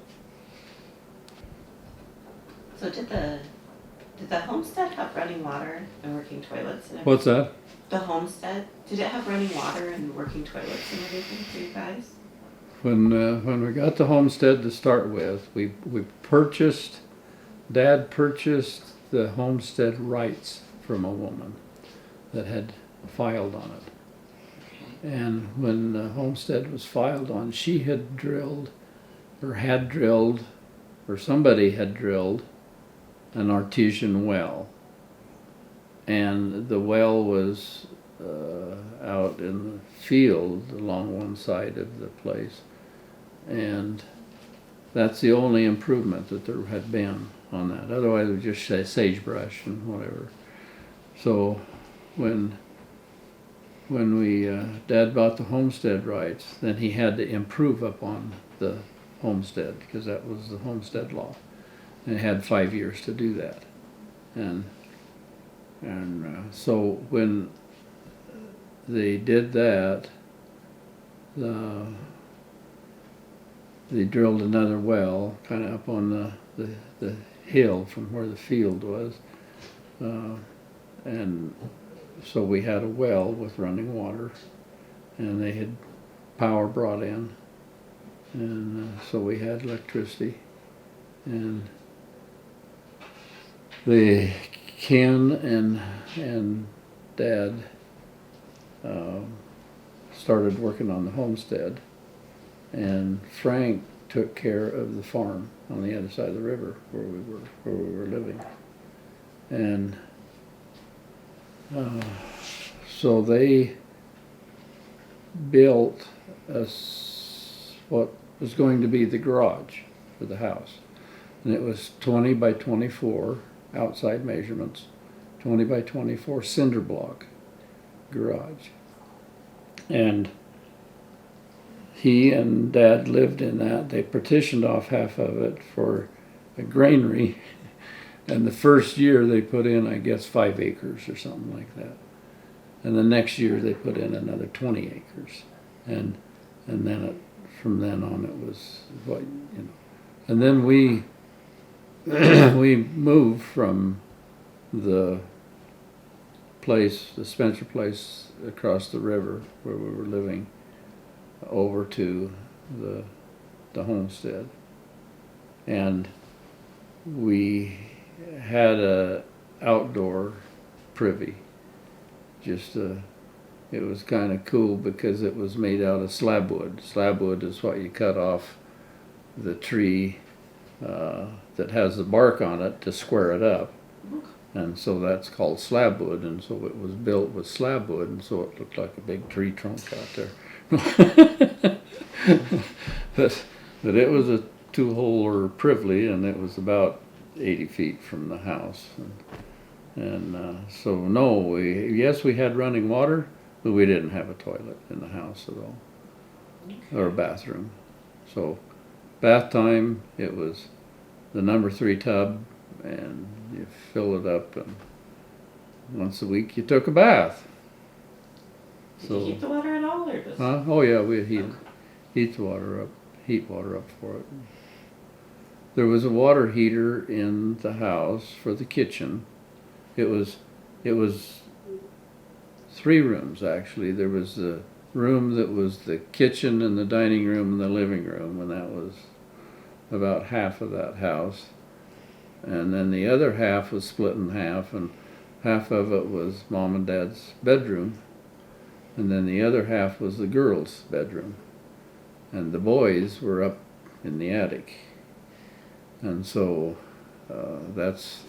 So did the homestead have running water and working toilets and everything? What's that? The homestead, did it have running water and working toilets and everything for you guys? When we got the homestead to start with, we purchased, Dad purchased the homestead rights from a woman that had filed on it. And when the homestead was filed on, she had drilled, or somebody had drilled an artesian well. And the well was out in the field along one side of the place. And that's the only improvement that there had been on that. Otherwise it was just sagebrush and whatever. So when Dad bought the homestead rights, then he had to improve upon the homestead, because that was the homestead law. And he had 5 years to do that. And And so when they did that, they drilled another well kind of up on the hill from where the field was. And so we had a well with running water, and they had power brought in, and so we had electricity. And Ken and Dad started working on the homestead, and Frank took care of the farm on the other side of the river where we were living. And so they built what was going to be the garage for the house. And it was 20 by 24 outside measurements, 20 by 24 cinder block garage. And he and Dad lived in that. They partitioned off half of it for a granary. And the first year they put in, I guess, 5 acres or something like that. And the next year they put in another 20 acres. And then from then on it was what, you know. And then we we moved from the place, the Spencer place across the river where we were living, over to the homestead. And we had a outdoor privy. It was kind of cool because it was made out of slab wood. Slab wood is what you cut off the tree that has the bark on it to square it up. And so that's called slab wood, and so it was built with slab wood, and so it looked like a big tree trunk out there. But it was a 2-holer privy, and it was about 80 feet from the house. And so no, yes, we had running water, but we didn't have a toilet in the house at all, or a bathroom. So bath time, it was the number 3 tub, and you fill it up, and once a week you took a bath. Did you heat the water at all, or just? Oh yeah, we'd heat water up for it. There was a water heater in the house for the kitchen. It was 3 rooms actually. There was the room that was the kitchen and the dining room and the living room, and that was about half of that house. And then the other half was split in half, and half of it was Mom and Dad's bedroom, and then the other half was the girls' bedroom, and the boys were up in the attic. And so that's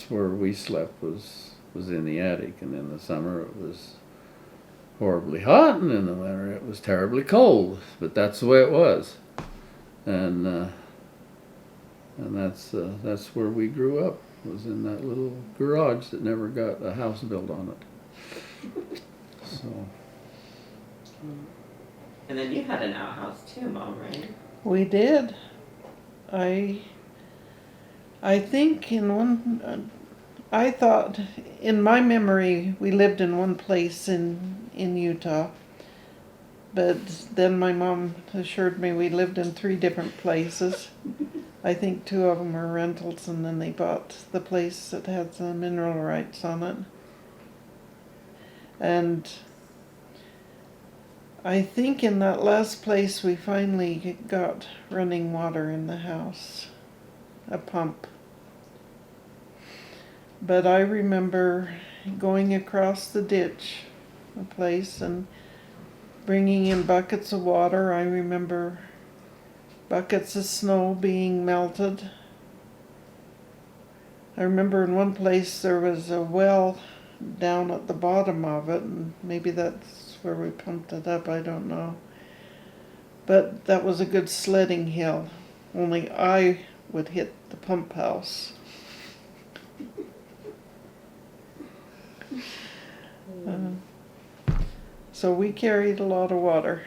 where we slept, was in the attic. And in the summer it was horribly hot, and in the winter it was terribly cold, but that's the way it was. And that's where we grew up, was in that little garage that never got a house built on it. So. And then you had an outhouse too, Mom, right? We did. I think in one, I thought, in my memory, we lived in one place in Utah. But then my mom assured me we lived in 3 different places. I think 2 of them were rentals, and then they bought the place that had the mineral rights on it. And I think in that last place we finally got running water in the house, a pump. But I remember going across the ditch, a place, and bringing in buckets of water. I remember buckets of snow being melted. I remember in one place there was a well down at the bottom of it, and maybe that's where we pumped it up, I don't know. But that was a good sledding hill, only I would hit the pump house. So we carried a lot of water.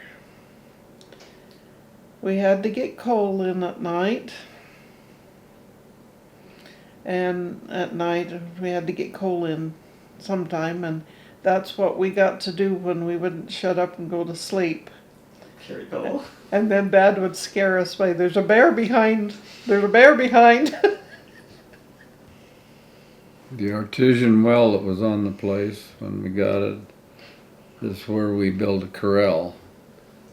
We had to get coal in at night. and at night we had to get coal in sometime, and that's what we got to do when we wouldn't shut up and go to sleep. Pure gold. And then Dad would scare us by, "There's a bear behind, there's a bear behind." The artesian well that was on the place when we got it is where we built a corral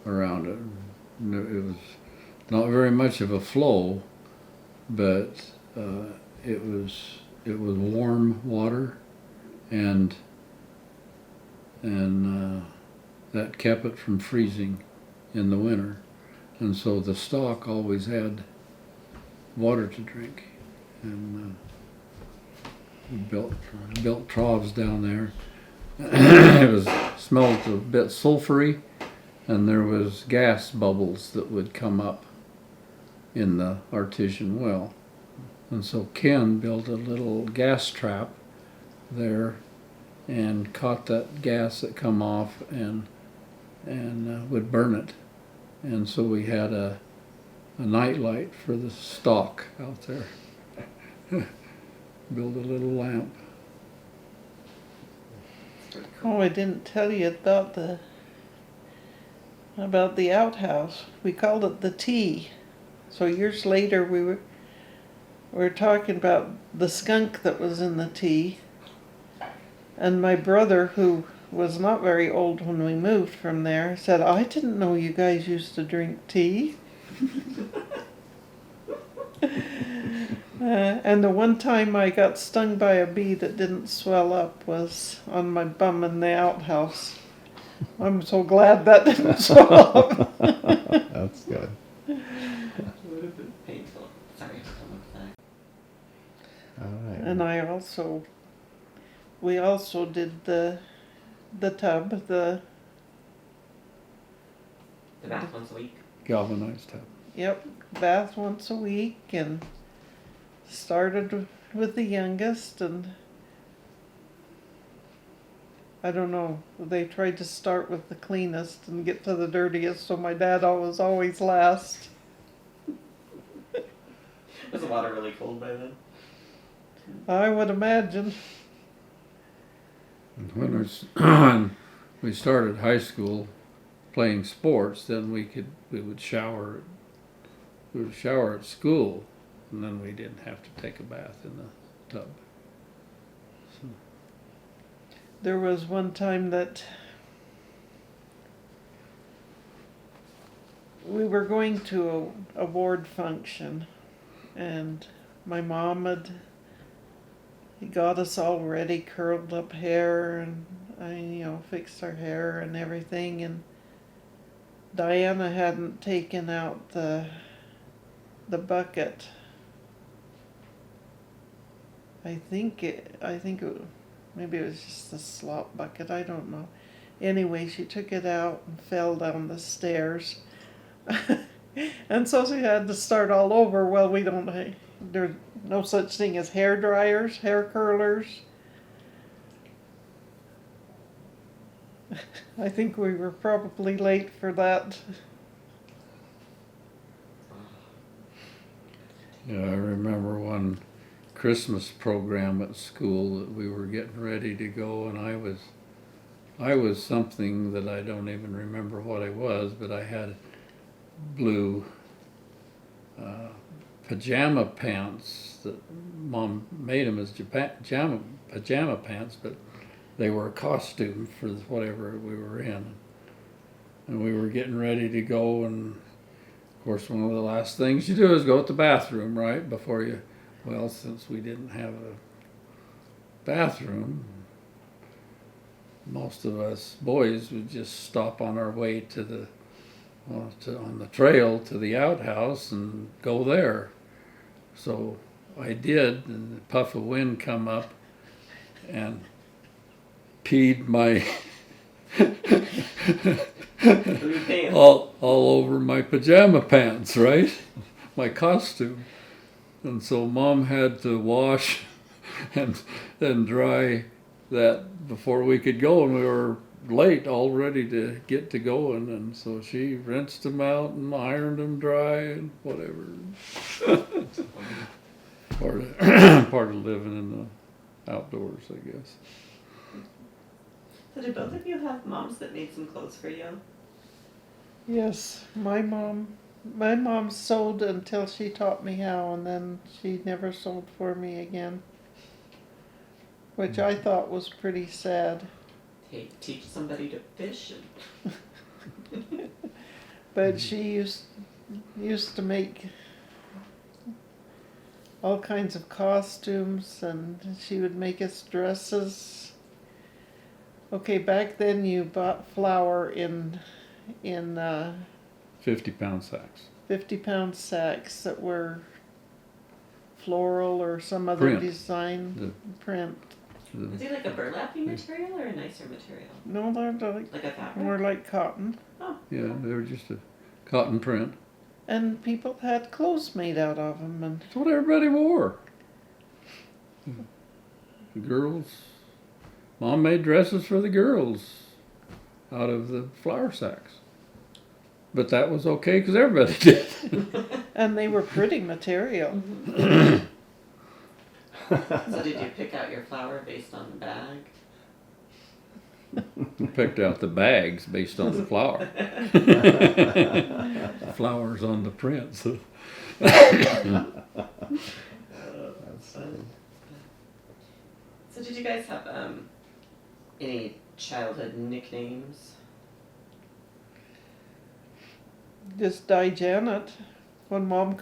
around it. It was not very much of a flow, but it was warm water, and that kept it from freezing in the winter, and so the stock always had water to drink, and we built troughs down there. It smelled a bit sulfury, and there was gas bubbles that would come up in the artesian well. And so Ken built a little gas trap there and caught that gas that come off and would burn it. And so we had a night light for the stock out there. Build a little lamp. Oh, I didn't tell you about the outhouse. We called it the T. So years later we were talking about the skunk that was in the tea. And my brother, who was not very old when we moved from there, said, "I didn't know you guys used to drink tea." And the one time I got stung by a bee that didn't swell up was on my bum in the outhouse. I'm so glad that didn't swell up. That's good. Would have been painful. Sorry, I'm upset. All right. And we also did the tub, The bath once a week. Galvanized tub. bath once a week, and started with the youngest, and I don't know, they tried to start with the cleanest and get to the dirtiest, so my dad was always last. Was the water really cold by then? I would imagine. When we started high school playing sports, then we would shower. We would shower at school, and then we didn't have to take a bath in the tub. So, There was one time that we were going to a ward function, and my mom had got us all ready, curled up hair, and I, fixed our hair and everything, and Diana hadn't taken out the bucket. Maybe it was just the slop bucket, I don't know. Anyway, she took it out and fell down the stairs. And so she had to start all over. Well, there's no such thing as hair dryers, hair curlers. I think we were probably late for that. yeah, I remember one Christmas program at school that we were getting ready to go, and I was something that I don't even remember what I was, but I had blue pajama pants that Mom made them as pajama pants, but they were a costume for whatever we were in. And we were getting ready to go, and of course one of the last things you do is go to the bathroom, right, before you, well, since we didn't have a bathroom, most of us boys would just stop on our way on the trail to the outhouse and go there. So I did, and a puff of wind come up and peed my all over my pajama pants, right? My costume. And so Mom had to wash and then dry that before we could go, and we were late, all ready to get to going, and so she rinsed them out and ironed them dry and whatever. part of living in the outdoors, I guess. So did both of you have moms that made some clothes for you? Yes, my mom sewed until she taught me how, and then she never sewed for me again, which I thought was pretty sad. Hey, teach somebody to fish and But she used to make all kinds of costumes, and she would make us dresses. Okay, back then you bought flour in 50-pound sacks. 50-pound sacks that were floral or some other Print. design print. is it like a burlappy material or a nicer material? No, they're Like a fabric? more like cotton. Yeah, they were just a cotton print. And people had clothes made out of them, and That's what everybody wore. The girls, Mom made dresses for the girls out of the flour sacks. But that was okay because everybody did. and they were pretty material. So did you pick out your flour based on the bag? Picked out the bags based on the flour. The flour's on the print. So. That's funny. So did you guys have any childhood nicknames? Just Die Janet, when Mom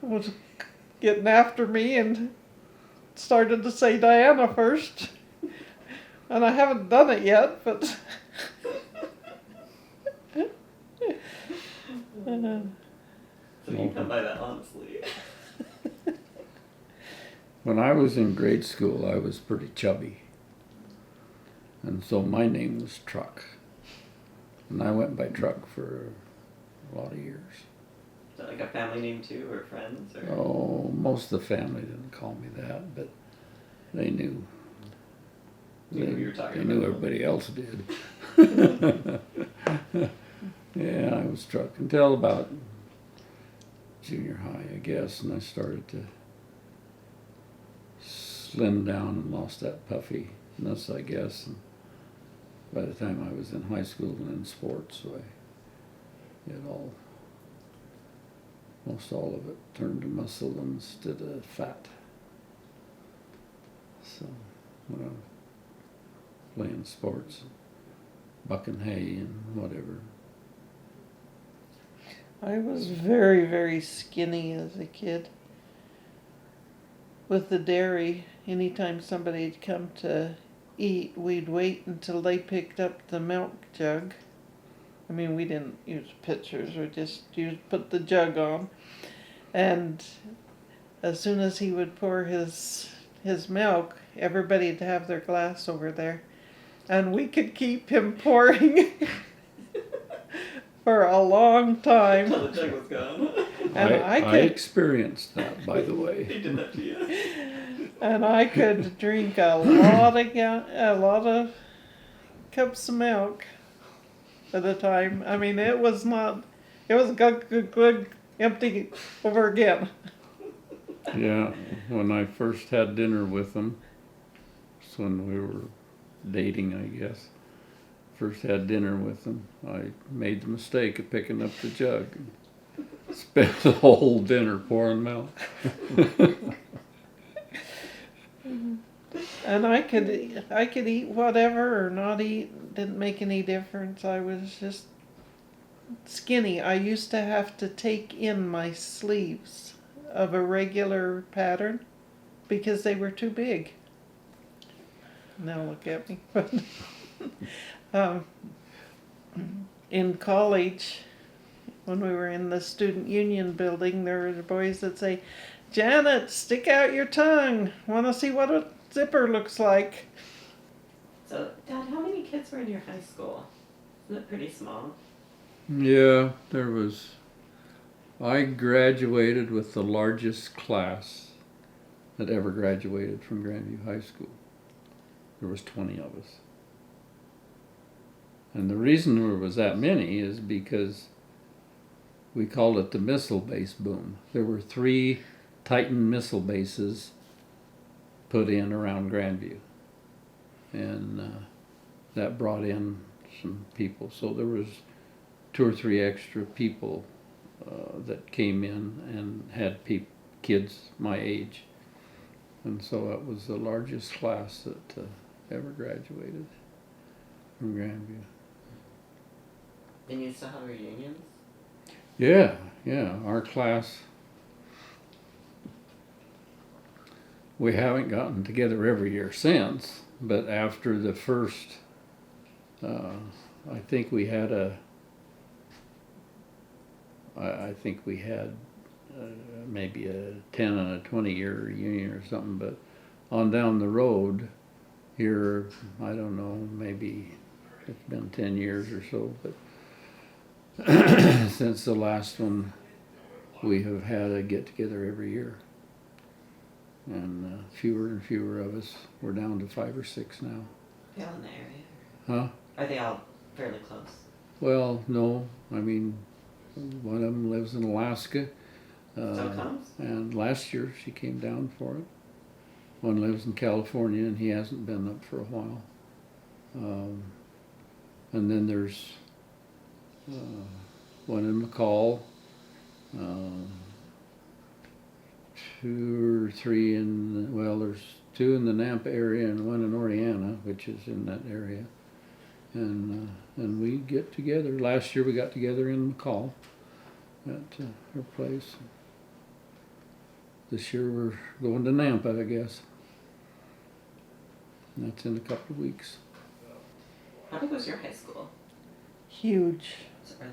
was getting after me and started to say Diana first. And I haven't done it yet, but So you come by that honestly. When I was in grade school, I was pretty chubby. And so my name was Truck. And I went by Truck for a lot of years. Is that like a family name too, or friends? Or? Oh, most of the family didn't call me that, but they knew. You knew who you were talking They knew about. everybody else did. Yeah, I was Truck until about junior high, I guess, and I started to slim down and lost that puffyness, I guess. And by the time I was in high school and in sports, so most all of it turned to muscle instead of fat. So when I was playing sports, bucking hay and whatever. I was very, very skinny as a kid. With the dairy, anytime somebody'd come to eat, we'd wait until they picked up the milk jug. I mean, we didn't use pitchers, we just put the jug on. And as soon as he would pour his milk, everybody'd have their glass over there. And we could keep him pouring for a long time. Until the jug was gone. And I experienced that, by the way. He did that to you. And I could drink a lot of cups of milk at a time. I mean, it was glug, empty over again. Yeah, when I first had dinner with them, it's when we were dating, I guess. First had dinner with them, I made the mistake of picking up the jug and spent the whole dinner pouring milk. And I could eat whatever or not eat, didn't make any difference. I was just skinny. I used to have to take in my sleeves of a regular pattern because they were too big. Now look at me. In college, when we were in the student union building, there were boys that say, "Janet, stick out your tongue. Want to see what a zipper looks like?" So, Dad, how many kids were in your high school? Isn't it pretty small? Yeah, I graduated with the largest class that ever graduated from Grandview High School. There was 20 of us. And the reason there was that many is because we called it the missile base boom. There were 3 Titan missile bases put in around Grandview. And that brought in some people. So there was 2 or 3 extra people that came in and had kids my age. And so that was the largest class that ever graduated from Grandview. And you still have reunions? Yeah, our class, we haven't gotten together every year since, but after the first, I think we had maybe a 10 and a 20-year reunion or something, but on down the road here, I don't know, maybe it's been 10 years or so, but since the last one, we have had a get-together every year. And fewer and fewer of us. We're down to 5 or 6 now. They all in the area? Huh? Are they all fairly close? Well, no. I mean, one of them lives in Alaska. So it comes? And last year she came down for it. One lives in California and he hasn't been up for a while. And then there's one in McCall, 2 or 3 there's 2 in the Nampa area and 1 in Oriana, which is in that area. And we get together. Last year we got together in McCall at her place. This year we're going to Nampa, I guess. And that's in a couple of weeks. How big was your high school? Huge. Was it really?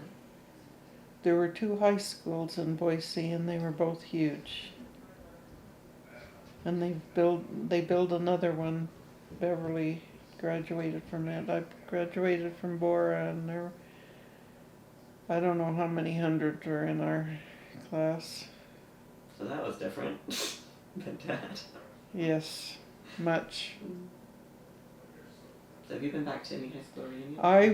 There were 2 high schools in Boise, and they were both huge. And they built another one. Beverly graduated from that. I graduated from Bora, and there, I don't know how many hundreds were in our class. So that was different than Dad. Yes, much. So have you been back to any high school reunions? I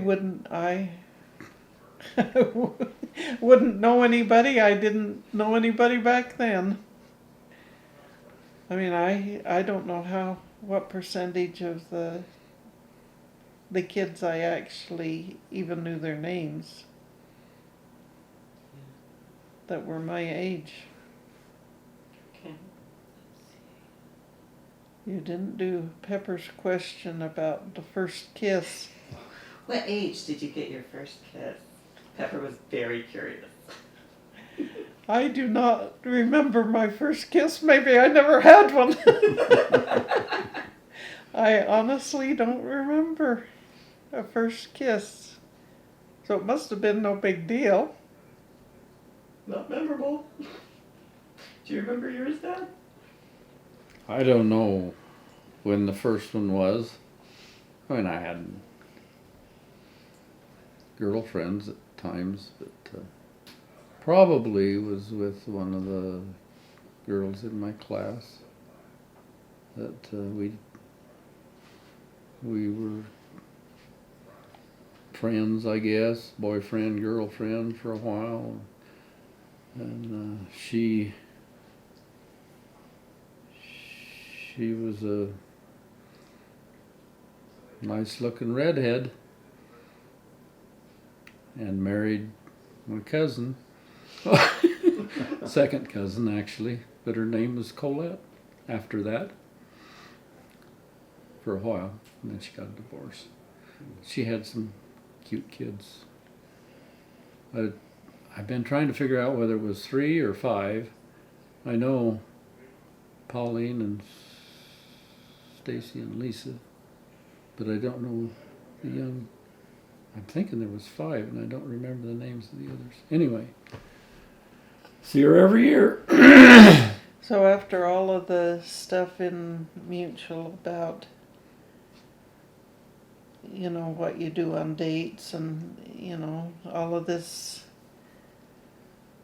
wouldn't know anybody. I didn't know anybody back then. I mean, I don't know what percentage of the kids I actually even knew their names that were my age. Okay. You didn't do Pepper's question about the first kiss. What age did you get your first kiss? Pepper was very curious. I do not remember my first kiss. Maybe I never had one. I honestly don't remember a first kiss. So it must have been no big deal. Not memorable. Do you remember yours, Dad? I don't know when the first one was. I mean, I had girlfriends at times, but probably was with one of the girls in my class that we were friends, I guess, boyfriend, girlfriend for a while, and she was a nice-looking redhead and married my cousin. Second cousin, actually, but her name was Collett after that for a while, and then she got a divorce. She had some cute kids. I've been trying to figure out whether it was 3 or 5. I know Pauline and Stacy and Lisa, but I don't know the young. I'm thinking there was 5, and I don't remember the names of the others. Anyway, see her every year. So after all of the stuff in Mutual about, you know, what you do on dates and, you know, all of this,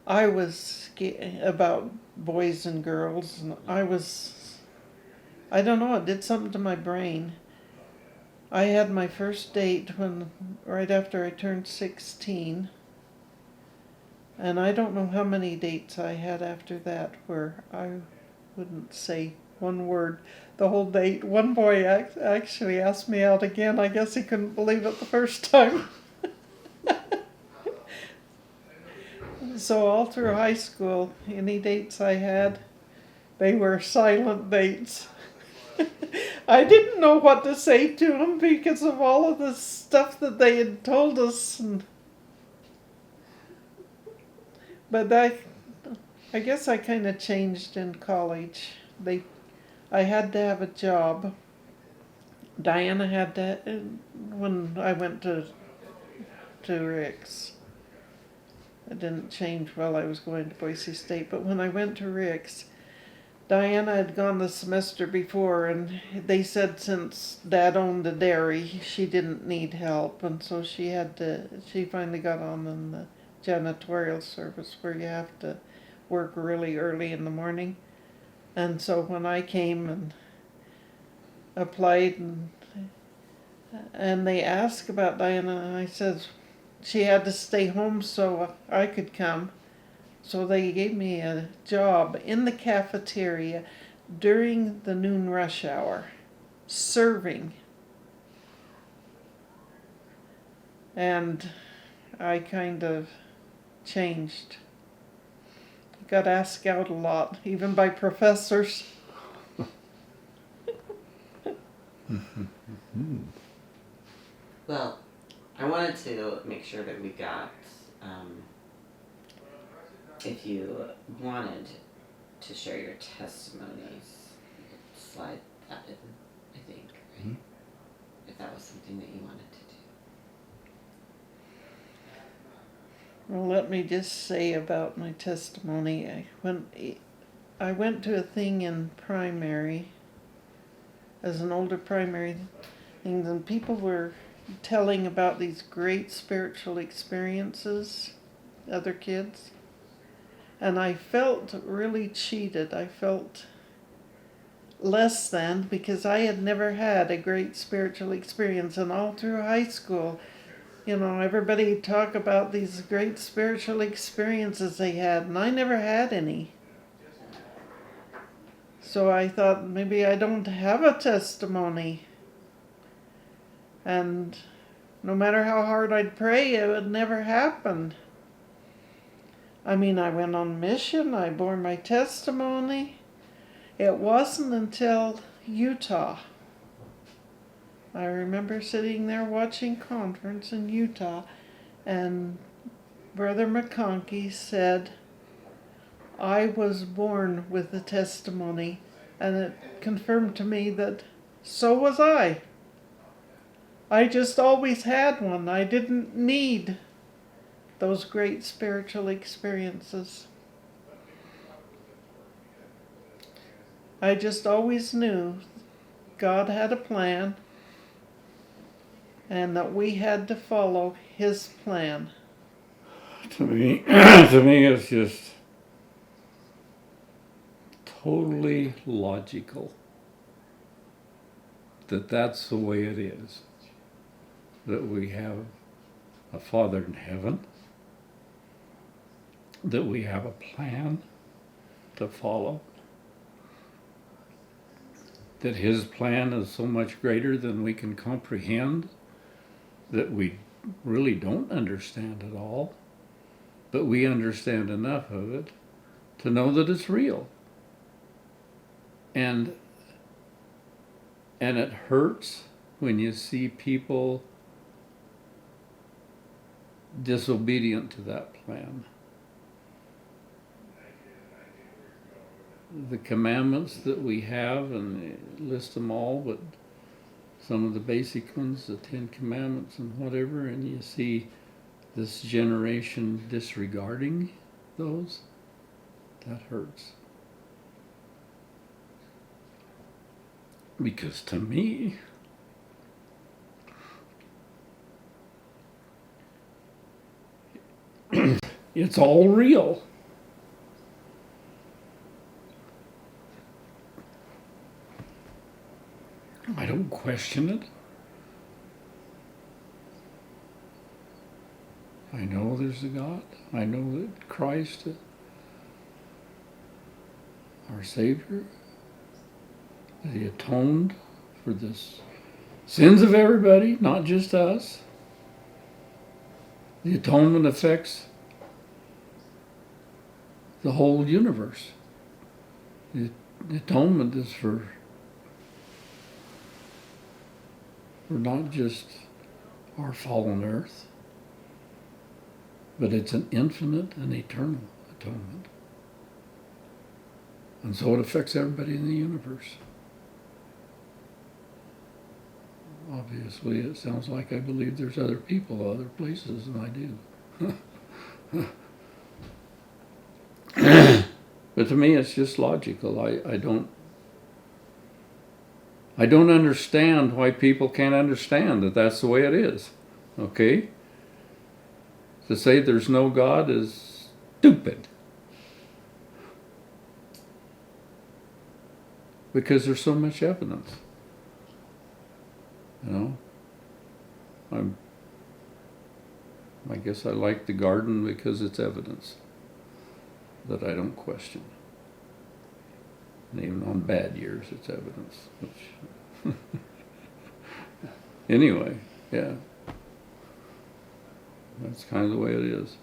I was about boys and girls, and I don't know, it did something to my brain. I had my first date right after I turned 16, And I don't know how many dates I had after that where I wouldn't say one word the whole date. One boy actually asked me out again. I guess he couldn't believe it the first time. So all through high school, any dates I had, they were silent dates. I didn't know what to say to them because of all of the stuff that they had told us. But I guess I kind of changed in college. I had to have a job. Diana had to, when I went to Rick's. It didn't change while I was going to Boise State, but when I went to Rick's, Diana had gone the semester before, and they said since Dad owned a dairy, she didn't need help, and so she finally got on in the janitorial service where you have to work really early in the morning. And so when I came and applied and they asked about Diana, and I said she had to stay home so I could come. So they gave me a job in the cafeteria during the noon rush hour, serving. And I kind of changed. Got asked out a lot, even by professors. Well, I wanted to make sure that we got, if you wanted to share your testimonies, you could slide that in, I think, right? Mhm. If that was something that you wanted to do. Well, let me just say about my testimony. I went to a thing in primary, as an older primary thing, and people were telling about these great spiritual experiences, other kids. And I felt really cheated. I felt less than because I had never had a great spiritual experience. And all through high school, everybody talk about these great spiritual experiences they had, and I never had any. So I thought maybe I don't have a testimony. And no matter how hard I'd pray, it would never happen. I mean, I went on mission, I bore my testimony. It wasn't until Utah. I remember sitting there watching conference in Utah, and Brother McConkey said, I was born with a testimony, and it confirmed to me that so was I. I just always had one. I didn't need those great spiritual experiences. I just always knew God had a plan and that we had to follow His plan. To me, it's just totally logical that that's the way it is. That we have a Father in heaven, that we have a plan to follow, that His plan is so much greater than we can comprehend, that we really don't understand it all, but we understand enough of it to know that it's real. And it hurts when you see people disobedient to that plan. The commandments that we have, and list them all, but some of the basic ones, the 10 Commandments and whatever, and you see this generation disregarding those, that hurts. Because to me, it's all real. I don't question it. I know there's a God. I know that Christ, our Savior, that He atoned for the sins of everybody, not just us. The atonement affects the whole universe. The atonement is for not just our fallen earth, but it's an infinite and eternal atonement. And so it affects everybody in the universe. Obviously, it sounds like I believe there's other people, other places, and I do. But to me, it's just logical. I don't understand why people can't understand that that's the way it is. Okay? To say there's no God is stupid. Because there's so much evidence. You know? I guess I like the garden because it's evidence that I don't question. And even on bad years, it's evidence. Which anyway, yeah. That's kind of the way it is.